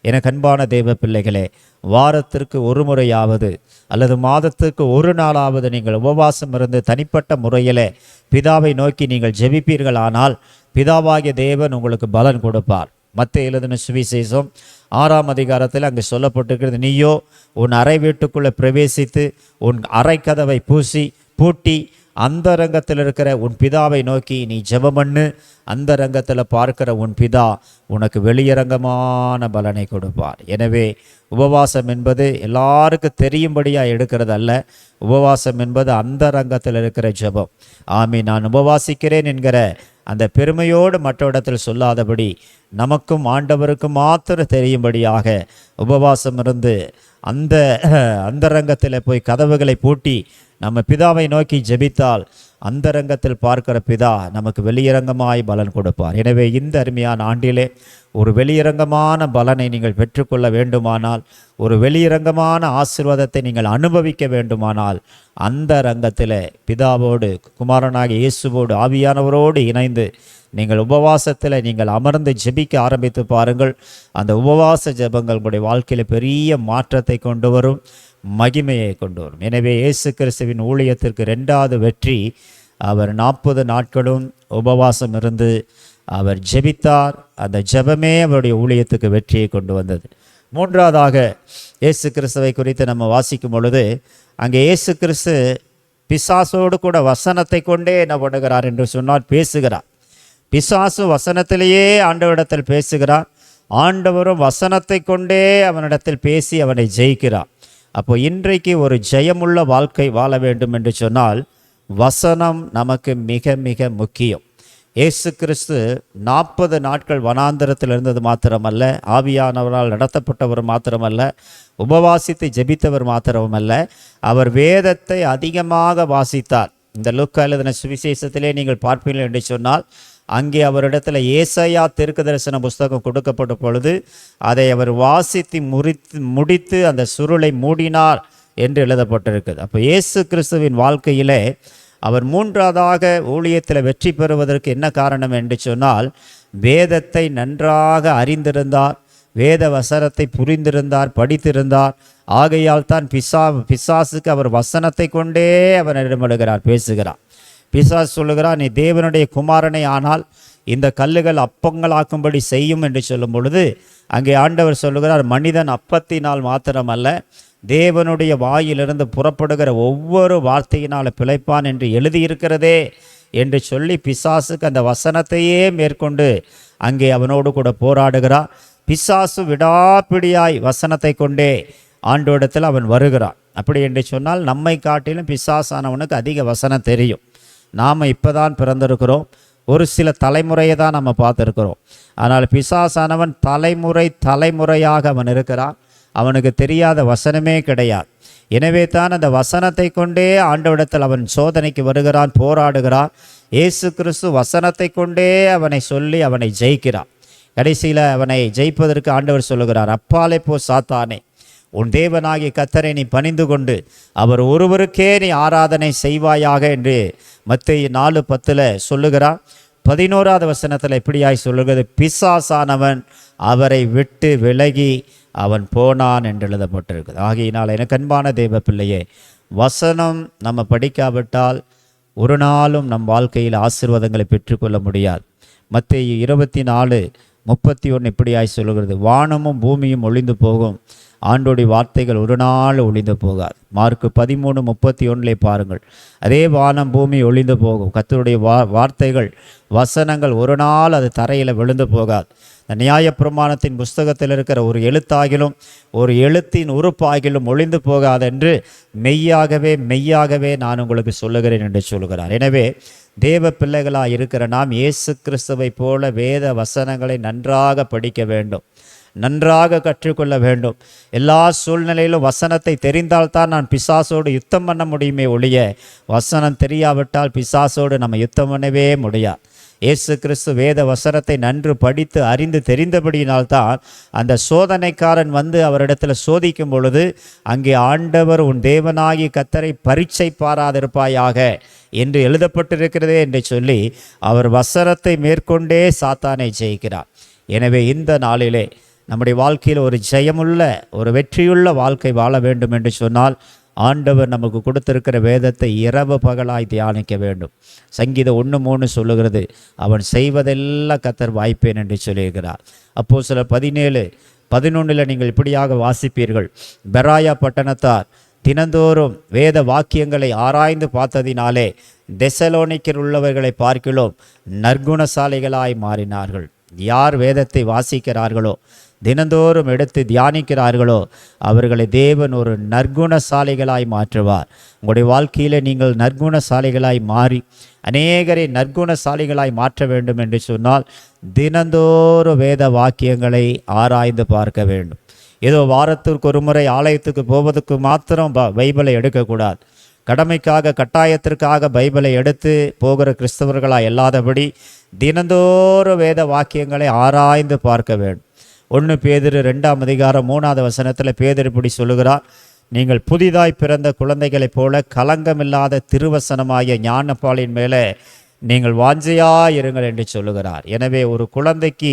எனக்கு அன்பான தேவ பிள்ளைகளே, வாரத்திற்கு ஒரு முறையாவது அல்லது மாதத்துக்கு ஒரு நாளாவது நீங்கள் உபவாசம் இருந்து தனிப்பட்ட முறையில் பிதாவை நோக்கி நீங்கள் ஜெபிப்பீர்களானால் பிதாவாகிய தேவன் உங்களுக்கு பலன் கொடுப்பார். மத்தேயு எழுதின சுவிசேஷம் 6ஆம் அதிகாரத்தில் அங்கு சொல்லப்பட்டிருக்கிறது, நீயோ உன் அறை வீட்டுக்குள்ளே பிரவேசித்து உன் அறை கதவை பூட்டி அந்தரங்கத்தில் இருக்கிற உன் பிதாவை நோக்கி நீ ஜெபம் பண்ணு. அந்தரங்கத்தில் பார்க்கிற உன் பிதா உனக்கு வெளியரங்கமான பலனை கொடுப்பார். எனவே உபவாசம் என்பது எல்லாருக்கும் தெரியும்படியாக எடுக்கிறது அல்ல. உபவாசம் என்பது அந்தரங்கத்தில் இருக்கிற ஜெபம். நான் உபவாசிக்கிறேன் என்கிற அந்த பெருமையோடு மற்ற இடத்தில் சொல்லாதபடி நமக்கும் ஆண்டவருக்கும் மாத்திரம் தெரியும்படியாக உபவாசம் இருந்து அந்த அந்தரங்கத்தில் போய் கதவுகளை பூட்டி நம்ம பிதாவை நோக்கி ஜெபித்தால் அந்தரங்கத்தில் பார்க்கிற பிதா நமக்கு வெளியரங்கமாய் பலன் கொடுப்பார். எனவே இந்த அருமையான ஆண்டிலே ஒரு வெளியரங்கமான பலனை நீங்கள் பெற்றுக்கொள்ள வேண்டுமானால், ஒரு வெளியரங்கமான ஆசீர்வாதத்தை நீங்கள் அனுபவிக்க வேண்டுமானால், அந்த ரங்கத்தில் பிதாவோடு குமாரனாகிய இயேசுவோடு ஆவியானவரோடு இணைந்து நீங்கள் உபவாசத்தில் நீங்கள் அமர்ந்து ஜெபிக்க ஆரம்பித்து பாருங்கள். அந்த உபவாச ஜெபங்கள் உங்களுடைய வாழ்க்கையில் பெரிய மாற்றத்தை கொண்டு வரும், மகிமையை கொண்டு வரும். எனவே இயேசு கிறிஸ்துவின் ஊழியத்திற்கு 2வது வெற்றி, அவர் 40 நாட்களும் உபவாசம் இருந்து அவர் ஜெபித்தார். அந்த ஜெபமே அவருடைய ஊழியத்துக்கு வெற்றியை கொண்டு வந்தது. 3வதாக இயேசு கிறிஸ்துவை குறித்து நம்ம வாசிக்கும் பொழுது அங்கே இயேசு கிறிஸ்து பிசாசோடு கூட வசனத்தை கொண்டே என்ன பண்ணுகிறார் என்று சொன்னால் பேசுகிறார். பிசாசு வசனத்திலேயே ஆண்டவரிடத்தில் பேசுகிறார், ஆண்டவரும் வசனத்தை கொண்டே அவனிடத்தில் பேசி அவனை ஜெயிக்கிறார். அப்போ இன்றைக்கு ஒரு ஜெயமுள்ள வாழ்க்கை வாழ வேண்டும் என்று சொன்னால் வசனம் நமக்கு மிக மிக முக்கியம். இயேசு கிறிஸ்து 40 நாட்கள் வனாந்தரத்தில் இருந்தது மாத்திரமல்ல, ஆவியானவரால் நடத்தப்பட்டவர் மாத்திரமல்ல, உபவாசித்து ஜெபித்தவர் மாத்திரமல்ல, அவர் வேதத்தை அதிகமாக வாசித்தார். இந்த லூக்கா எழுதின சுவிசேஷத்திலே நீங்கள் பார்ப்பீர்கள் என்று சொன்னால் அங்கே அவரிடத்தில் ஏசாயா தீர்க்கதரிசன புஸ்தகம் கொடுக்கப்பட்ட பொழுது அதை அவர் வாசித்து முடித்து அந்த சுருளை மூடினார் என்று எழுதப்பட்டிருக்குது. அப்போ இயேசு கிறிஸ்துவின் வாழ்க்கையிலே அவர் 3வதாக ஊழியத்தில் வெற்றி பெறுவதற்கு என்ன காரணம் என்று சொன்னால் வேதத்தை நன்றாக அறிந்திருந்தார், வேத வசனத்தை புரிந்திருந்தார், படித்திருந்தார். ஆகையால் தான் பிசாசுக்கு அவர் வசனத்தை கொண்டே அவர் இடமிடுகிறார், பேசுகிறார். பிசாசு சொல்லுகிறார், நீ தேவனுடைய குமாரனை ஆனால் இந்த கல்லுகள் அப்பங்களாக்கும்படி செய்யும் என்று சொல்லும் பொழுது அங்கே ஆண்டவர் சொல்லுகிறார், மனிதன் அப்பத்தினால் மாத்திரமல்ல தேவனுடைய வாயிலிருந்து புறப்படுகிற ஒவ்வொரு வார்த்தையினால் பிழைப்பான் என்று எழுதியிருக்கிறதே என்று சொல்லி பிசாசுக்கு அந்த வசனத்தையே மேற்கொண்டு அங்கே அவனோடு கூட போராடுகிறார். பிசாசு விடாப்பிடியாய் வசனத்தை கொண்டே ஆண்டோடத்தில் அவன் வருகிறான். அப்படி என்று சொன்னால் நம்மை காட்டிலும் பிசாசானவனுக்கு அதிக வசனம் தெரியும். நாம் இப்போ தான் பிறந்திருக்கிறோம், ஒரு சில தலைமுறையை தான் நம்ம பார்த்துருக்கிறோம். ஆனால் பிசாசானவன் தலைமுறையாக அவன் இருக்கிறான், அவனுக்கு தெரியாத வசனமே கிடையாது. எனவே தான் அந்த வசனத்தை கொண்டே ஆண்டவரிடத்தில் அவன் சோதனைக்கு வருகிறான், போராடுகிறான். இயேசு கிறிஸ்து வசனத்தை கொண்டே அவனை சொல்லி அவனை ஜெயிக்கிறான். கடைசியில் அவனை ஜெயிப்பதற்கு ஆண்டவர் சொல்லுகிறார், அப்பாலே போ சாத்தானே, உன் தேவனாகிய கர்த்தரை நீ பணிந்து கொண்டு அவர் ஒருவருக்கே நீ ஆராதனை செய்வாயாக என்று மத்தேயு 4:10 சொல்லுகிறார். 11வது வசனத்தில் இப்படியாய் சொல்லுகிறது, பிசாசானவன் அவரை விட்டு விலகி அவன் போனான் என்று எழுதப்பட்டிருக்குது. ஆகையினால் எனக்கு அன்பான தேவ பிள்ளையே, வசனம் நம்ம படிக்காவிட்டால் ஒரு நாளும் நம் வாழ்க்கையில் ஆசீர்வாதங்களை பெற்றுக்கொள்ள முடியாது. மத்தேயு 24:31 இப்படியாய் சொல்லுகிறது, வானமும் பூமியும் ஒழிந்து போகும், ஆண்டோடைய வார்த்தைகள் ஒரு நாள் ஒளிந்து போகாது. மார்க்கு 13:31 பாருங்கள், அதே வானம் பூமி ஒளிந்து போகும், கர்த்தருடைய வார்த்தைகள் வசனங்கள் ஒரு நாள் அது தரையில் விழுந்து போகாது. நியாயப்பிரமாணத்தின் புஸ்தகத்தில் இருக்கிற ஒரு எழுத்தாகிலும் ஒரு எழுத்தின் உறுப்பாகிலும் ஒளிந்து போகாது என்று மெய்யாகவே மெய்யாகவே நான் உங்களுக்கு சொல்லுகிறேன் என்று சொல்கிறார். எனவே தேவ பிள்ளைகளாக இருக்கிற நாம் இயேசு கிறிஸ்துவை போல வேத வசனங்களை நன்றாக படிக்க வேண்டும், நன்றாக கற்றுக்கொள்ள வேண்டும். எல்லா சூழ்நிலையிலும் வசனத்தை தெரிந்தால்தான் நான் பிசாசோடு யுத்தம் பண்ண முடியுமே ஒழிய, வசனம் தெரியாவிட்டால் பிசாசோடு நம்ம யுத்தம் பண்ணவே முடியாது. இயேசு கிறிஸ்து வேத வசனத்தை நன்று படித்து அறிந்து தெரிந்தபடியினால்தான் அந்த சோதனைக்காரன் வந்து அவரிடத்தில் சோதிக்கும் பொழுது, அங்கே ஆண்டவர் உன் தேவனாகி கர்த்தரை பரீட்சை பாராதிருப்பாயாக என்று எழுதப்பட்டிருக்கிறதே என்று சொல்லி அவர் வசனத்தை மேற்கொண்டே சாத்தானை ஜெயிக்கிறார். எனவே இந்த நாளிலே நம்முடைய வாழ்க்கையில் ஒரு ஜெயமுள்ள ஒரு வெற்றியுள்ள வாழ்க்கை வாழ வேண்டும் என்று சொன்னால் ஆண்டவர் நமக்கு கொடுத்திருக்கிற வேதத்தை இரவு பகலாய் தியானிக்க வேண்டும். சங்கீதம் 1:3 சொல்லுகிறது, அவன் செய்வதெல்லாம் கர்த்தர் வாய்ப்பேன் என்று சொல்லுகிறார். அப்போஸ்தலர் 17:11 நீங்கள் இப்படியாக வாசிப்பீர்கள், பெராயா பட்டணத்தார் தினந்தோறும் வேத வாக்கியங்களை ஆராய்ந்து பார்த்ததினாலே தெசலோனிக்கர் உள்ளவர்களை பார்க்கிலும் நற்குணசாலிகளாய் மாறினார்கள். யார் வேதத்தை வாசிக்கிறார்களோ, தினந்தோறும் எடுத்து தியானிக்கிறார்களோ, அவர்களை தேவன் ஒரு நற்குணசாலிகளாய் மாற்றுவார். உங்களுடைய வாழ்க்கையில் நீங்கள் நற்குணசாலிகளாய் மாறி அநேகரை நற்குணசாலிகளாய் மாற்ற வேண்டும் என்று சொன்னால் தினந்தோறும் வேத வாக்கியங்களை ஆராய்ந்து பார்க்க வேண்டும். ஏதோ வாரத்திற்கு ஒரு முறை ஆலயத்துக்கு போவதற்கு மாத்திரம் பைபிளை எடுக்கக்கூடாது. கடமைக்காக கட்டாயத்திற்காக பைபிளை எடுத்து போகிற கிறிஸ்தவர்களாக இல்லாதபடி தினந்தோறும் வேத வாக்கியங்களை ஆராய்ந்து பார்க்க வேண்டும். 1 பேதுரு 2:3 பேதுரு இப்படி சொல்லுகிறார், நீங்கள் புதிதாய் பிறந்த குழந்தைகளைப் போல கலங்கமில்லாத திருவசனமாகிய ஞானப்பாலின் மேலே நீங்கள் வாஞ்சையாயிருங்கள் என்று சொல்லுகிறார். எனவே ஒரு குழந்தைக்கு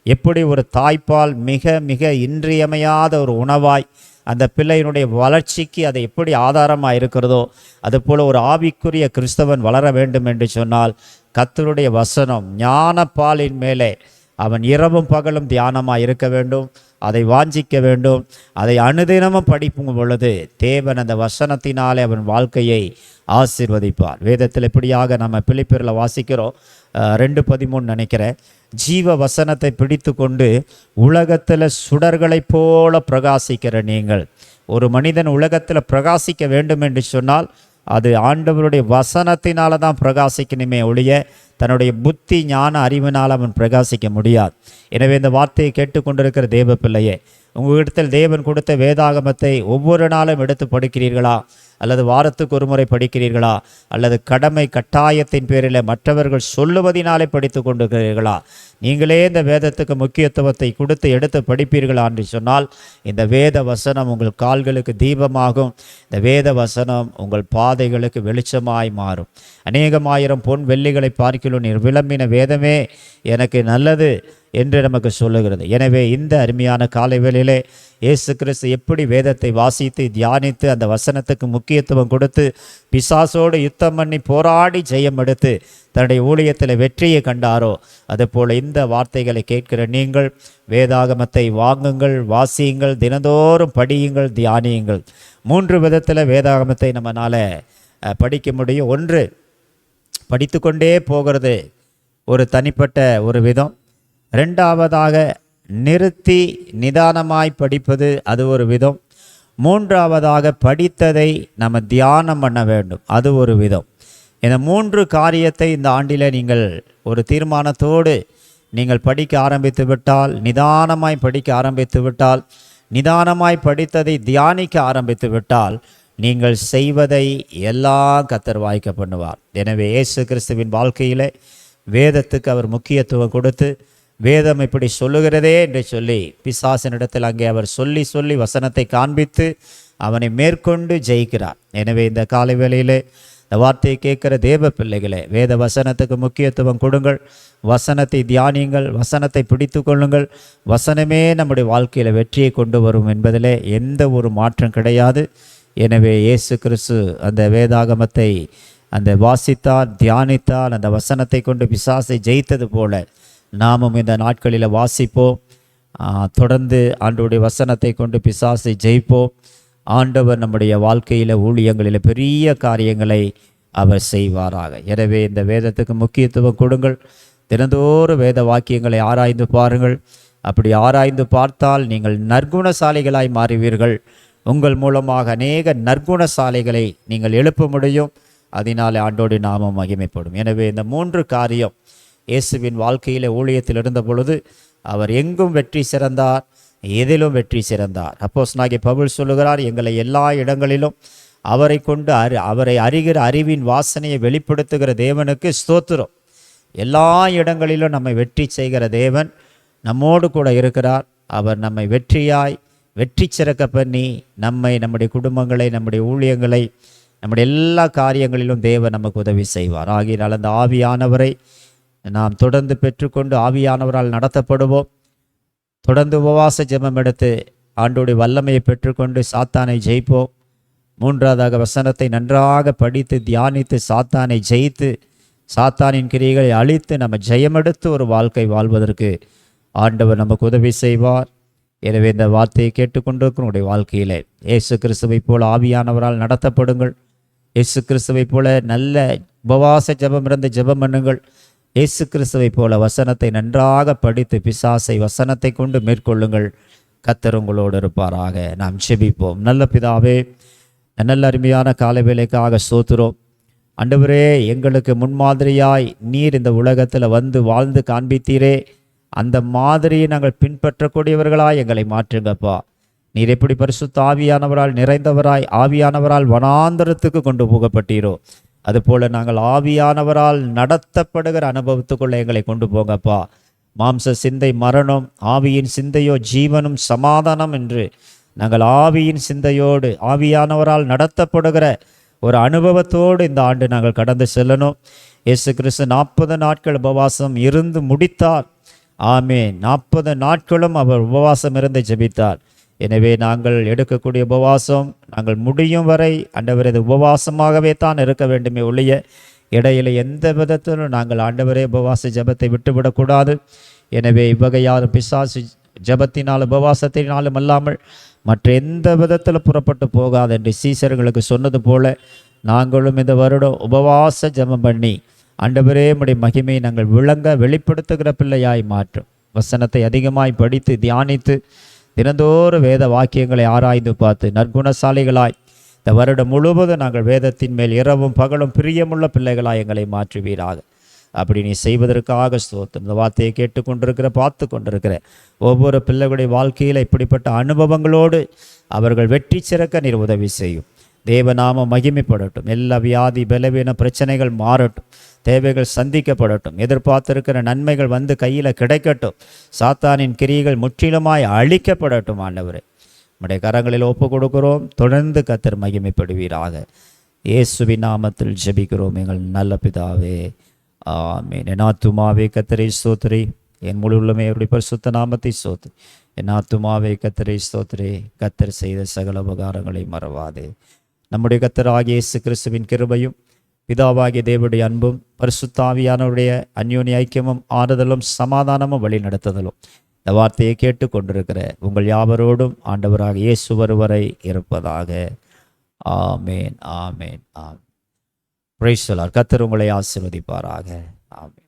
எப்படி ஒரு தாய்ப்பால் மிக மிக இன்றியமையாத ஒரு உணவாய் அந்த பிள்ளையினுடைய வளர்ச்சிக்கு அது எப்படி ஆதாரமாக இருக்கிறதோ, அதுபோல் ஒரு ஆவிக்குரிய கிறிஸ்தவன் வளர வேண்டும் என்று சொன்னால் கர்த்தருடைய வசனம் ஞானப்பாலின் மேலே அவன் இரவும் பகலும் தியானமாக இருக்க வேண்டும், அதை வாஞ்சிக்க வேண்டும். அதை அனுதினமும் படிக்கும் பொழுது தேவன் அந்த வசனத்தினாலே அவன் வாழ்க்கையை ஆசீர்வதிப்பார். வேதத்தில் இப்படியாக நம்ம பிலிப்பியரில் வாசிக்கிறோம், 2:13 நினைக்கிறேன், ஜீவ வசனத்தை பிடித்து கொண்டு உலகத்தில் சுடர்களைப் போல பிரகாசிக்கிற நீங்கள். ஒரு மனிதன் உலகத்தில் பிரகாசிக்க வேண்டும் என்று சொன்னால் அது ஆண்டவருடைய வசனத்தினால தான் பிரகாசிக்கணுமே ஒழிய தன்னுடைய புத்தி ஞான அறிவினால் அவன் பிரகாசிக்க முடியாது. எனவே இந்த வார்த்தையை கேட்டுக்கொண்டிருக்கிற தேவ பிள்ளையே, உங்களிடத்தில் தேவன் கொடுத்த வேதாகமத்தை ஒவ்வொரு நாளும் எடுத்து படிக்கிறீர்களா, அல்லது வாரத்துக்கு ஒரு முறை படிக்கிறீர்களா, அல்லது கடமை கட்டாயத்தின் பேரில் மற்றவர்கள் சொல்லுவதினாலே படித்து கொண்டிருக்கிறீர்களா? நீங்களே இந்த வேதத்துக்கு முக்கியத்துவத்தை கொடுத்து எடுத்து படிப்பீர்களா என்று சொன்னால் இந்த வேத வசனம் உங்கள் கால்களுக்கு தீபமாகும், இந்த வேத வசனம் உங்கள் பாதைகளுக்கு வெளிச்சமாய் மாறும். அநேகமாயிரம் பொன் வெள்ளிகளை பார்க்கிலும் நீர் விளம்பின வேதமே எனக்கு நல்லது என்று நமக்கு சொல்லுகிறது. எனவே இந்த அருமையான காலை வேளையிலே இயேசு கிறிஸ்து எப்படி வேதத்தை வாசித்து தியானித்து அந்த வசனத்துக்கு முக்கியத்துவம் கொடுத்து பிசாசோடு யுத்தம் பண்ணி போராடி ஜெயம் எடுத்து தன்னுடைய ஊழியத்தில் வெற்றியை கண்டாரோ, அதுபோல் இந்த வார்த்தைகளை கேட்கிற நீங்கள் வேதாகமத்தை வாங்குங்கள், வாசியுங்கள், தினந்தோறும் படியுங்கள், தியானியுங்கள். 3 விதத்தில் வேதாகமத்தை நம்மளால் படிக்க முடியும். 1, படித்து கொண்டே போகிறது ஒரு தனிப்பட்ட ஒரு விதம். 2வது நிறுத்தி நிதானமாய் படிப்பது, அது ஒரு விதம். 3வது படித்ததை நம்ம தியானம் பண்ண வேண்டும், அது ஒரு விதம். இந்த 3 காரியத்தை இந்த ஆண்டில் நீங்கள் ஒரு தீர்மானத்தோடு நீங்கள் படிக்க ஆரம்பித்து விட்டால், நிதானமாய் படிக்க ஆரம்பித்து விட்டால், நிதானமாய் படித்ததை தியானிக்க ஆரம்பித்து விட்டால் நீங்கள் செய்வதை எல்லாம் கர்த்தர் வாய்க்க பண்ணுவார். எனவே இயேசு கிறிஸ்துவின் வாழ்க்கையில் வேதத்துக்கு அவர் முக்கியத்துவம் கொடுத்து வேதம் இப்படி சொல்லுகிறதே என்று சொல்லி பிசாசினிடத்தில் அங்கே அவர் சொல்லி சொல்லி வசனத்தை காண்பித்து அவனை மேற்கொண்டு ஜெயிக்கிறார். எனவே இந்த காலை வேளையிலே இந்த வார்த்தையை கேட்கிற தேவ பிள்ளைகளே, வேத வசனத்துக்கு முக்கியத்துவம் கொடுங்கள், வசனத்தை தியானியுங்கள், வசனத்தை பிடித்து கொள்ளுங்கள். வசனமே நம்முடைய வாழ்க்கையில் வெற்றியை கொண்டு வரும் என்பதில் எந்த ஒரு மாற்றம் கிடையாது. எனவே இயேசு கிறிஸ்து அந்த வேதாகமத்தை அந்த வாசித்தால் தியானித்தால் அந்த வசனத்தை கொண்டு பிசாசை ஜெயித்தது போல நாமும் இந்த நாட்களில் வாசிப்போம், தொடர்ந்து ஆண்டவருடைய வசனத்தை கொண்டு பிசாசை ஜெயிப்போம். ஆண்டவர் நம்முடைய வாழ்க்கையில் ஊழியங்களில் பெரிய காரியங்களை அவர் செய்வாராக. எனவே இந்த வேதத்துக்கு முக்கியத்துவம் கொடுங்கள். தினந்தோறும் வேத வாக்கியங்களை ஆராய்ந்து பாருங்கள். அப்படி ஆராய்ந்து பார்த்தால் நீங்கள் நற்குணசாலிகளாய் மாறுவீர்கள். உங்கள் மூலமாக அநேக நற்குணசாலிகளை நீங்கள் எழுப்ப முடியும். அதனாலே ஆண்டோடு நாமம் மகிமைப்படும். எனவே இந்த 3 காரியம் இயேசுவின் வாழ்க்கையில் ஊழியத்தில் இருந்த பொழுது அவர் எங்கும் வெற்றி சிறந்தார், எதிலும் வெற்றி சிறந்தார். அப்போஸ்தலனாகிய பவுல் சொல்லுகிறார், எங்களை எல்லா இடங்களிலும் அவரை கொண்டு அவரை அறிகிற அறிவின் வாசனையை வெளிப்படுத்துகிற தேவனுக்கு ஸ்தோத்திரம். எல்லா இடங்களிலும் நம்மை வெற்றி செய்கிற தேவன் நம்மோடு கூட இருக்கிறார். அவர் நம்மை வெற்றி சிறக்க பண்ணி நம்முடைய குடும்பங்களை, நம்முடைய ஊழியங்களை, நம்முடைய எல்லா காரியங்களிலும் தேவன் நமக்கு உதவி செய்வார். ஆகையினால் அந்த ஆவியானவரை நாம் தொடர்ந்து பெற்றுக்கொண்டு ஆவியானவரால் நடத்தப்படுவோம். தொடர்ந்து உபவாச ஜெபம் எடுத்து ஆண்டோடைய வல்லமையை பெற்றுக்கொண்டு சாத்தானை ஜெயிப்போம். 3வது வசனத்தை நன்றாக படித்து தியானித்து சாத்தானை ஜெயித்து சாத்தானின் கிரியைகளை அழித்து நம்ம ஜெயமெடுத்து ஒரு வாழ்க்கை வாழ்வதற்கு ஆண்டவர் நமக்கு உதவி செய்வார். எனவே இந்த வார்த்தையை கேட்டுக்கொண்டிருக்கிற உங்களுடைய வாழ்க்கையில் இயேசு கிறிஸ்துவை போல ஆவியானவரால் நடத்தப்படுங்கள். இயேசு கிறிஸ்துவை போல நல்ல உபவாச ஜெபம் இருந்து ஜெபம் பண்ணுங்கள். இயேசு கிறிஸ்துவை போல வசனத்தை நன்றாக படித்து பிசாசை வசனத்தை கொண்டு மேற்கொள்ளுங்கள். கர்த்தர் உங்களோடு இருப்பாராக. நாம் ஜெபிப்போம். நல்ல பிதாவே, நல்ல அருமையான காலை வேளைக்காக ஸ்தோத்திரம். ஆண்டவரே, எங்களுக்கு முன்மாதிரியாய் நீர் இந்த உலகத்தில் வந்து வாழ்ந்து காண்பித்தீரே, அந்த மாதிரியை நாங்கள் பின்பற்றக்கூடியவர்களாய் எங்களை மாற்றுங்கப்பா. நீர் எப்படி பரிசுத்த ஆவியானவரால் நிறைந்தவராய் ஆவியானவரால் வனாந்தரத்துக்கு கொண்டு போகப்பட்டீரோ, அதுபோல் நாங்கள் ஆவியானவரால் நடத்தப்படுகிற அனுபவத்துக்குள்ளே எங்களை கொண்டு போங்கப்பா. மாம்ச சிந்தை மரணம், ஆவியின் சிந்தையோ ஜீவனும் சமாதானம் என்று நாங்கள் ஆவியின் சிந்தையோடு ஆவியானவரால் நடத்தப்படுகிற ஒரு அனுபவத்தோடு இந்த ஆண்டு நாங்கள் கடந்து செல்லணும். இயேசு கிறிஸ்து 40 நாட்கள் உபவாசம் இருந்து முடித்தார். ஆமென். 40 நாட்களும் அவர் உபவாசம் இருந்து ஜெபித்தார். எனவே நாங்கள் எடுக்கக்கூடிய உபவாசம் நாங்கள் முடியும் வரை ஆண்டவரே இது உபவாசமாகவே தான் இருக்க வேண்டுமே ஒழிய இடையில எந்த விதத்திலும் நாங்கள் ஆண்டவரே உபவாச ஜெபத்தை விட்டுவிடக்கூடாது. எனவே இவ்வகையான பிசாசு ஜெபத்தினால் உபவாசத்தினாலும் அல்லாமல் மற்ற எந்த விதத்தில் புறப்பட்டு போகாது என்று சீசர்களுக்கு சொன்னது போல நாங்களும் இந்த வருடம் உபவாச ஜெபம் பண்ணி ஆண்டவரே உம்முடைய மகிமையை நாங்கள் வெளிப்படுத்துகிற பிள்ளையாய் மாற்றும். வசனத்தை அதிகமாய் படித்து தியானித்து தினந்தோறும் வேத வாக்கியங்களை ஆராய்ந்து பார்த்து நற்குணசாலிகளாய் இந்த வருடம் முழுவதும் நாங்கள் வேதத்தின் மேல் இரவும் பகலும் பிரியமுள்ள பிள்ளைகளாய் எங்களை மாற்றுவீராக. அப்படி நீ செய்வதற்காக ஸ்தோத்திரம். இந்த வார்த்தையை கேட்டுக்கொண்டிருக்கிற பார்த்து கொண்டிருக்கிற ஒவ்வொரு பிள்ளைகளுடைய வாழ்க்கையில் இப்படிப்பட்ட அனுபவங்களோடு அவர்கள் வெற்றி சிறக்க நீர் உதவி செய்யும். தேவநாமம் மகிமைப்படட்டும். எல்லா வியாதி பலவீன பிரச்சனைகள் மாறட்டும். தேவைகள் சந்திக்கப்படட்டும். எதிர்பார்த்திருக்கிற நன்மைகள் வந்து கையில் கிடைக்கட்டும். சாத்தானின் கிரியைகள் முற்றிலுமாய் அழிக்கப்படட்டும். ஆண்டவரே, நம்முடைய கரங்களில் ஒப்பு கொடுக்கிறோம். தொடர்ந்து கர்த்தர் மகிமைப்படுவீராக. இயேசுவின் நாமத்தில் ஜெபிக்கிறோம் எங்கள் நல்ல பிதாவே, ஆமென். என் ஆத்துமாவே கர்த்தரை ஸ்தோத்திரி, என் முழு உள்ளமே அவருடைய பரிசுத்த நாமத்தை ஸ்தோத்திரி. என் ஆத்துமாவே கர்த்தரை ஸ்தோத்திரி, கர்த்தர் செய்த சகல உபகாரங்களை மறவாதே. நம்முடைய கர்த்தராகிய இயேசு கிறிஸ்துவின் கிருபையும் பிதாவாகிய தேவனுடைய அன்பும் பரிசுத்த ஆவியானவருடைய அந்யோன்ய ஐக்கியமும் ஆறுதலும் சமாதானமும் வழி நடத்துதலும் இந்த வார்த்தையை கேட்டுக்கொண்டிருக்கிற உங்கள் யாவரோடும் ஆண்டவராக இயேசு வருவரை இருப்பதாக. ஆமேன், ஆமேன், ஆமேன். Praise the Lord. கர்த்தர் உங்களை ஆசீர்வதிப்பாராக. ஆமேன்.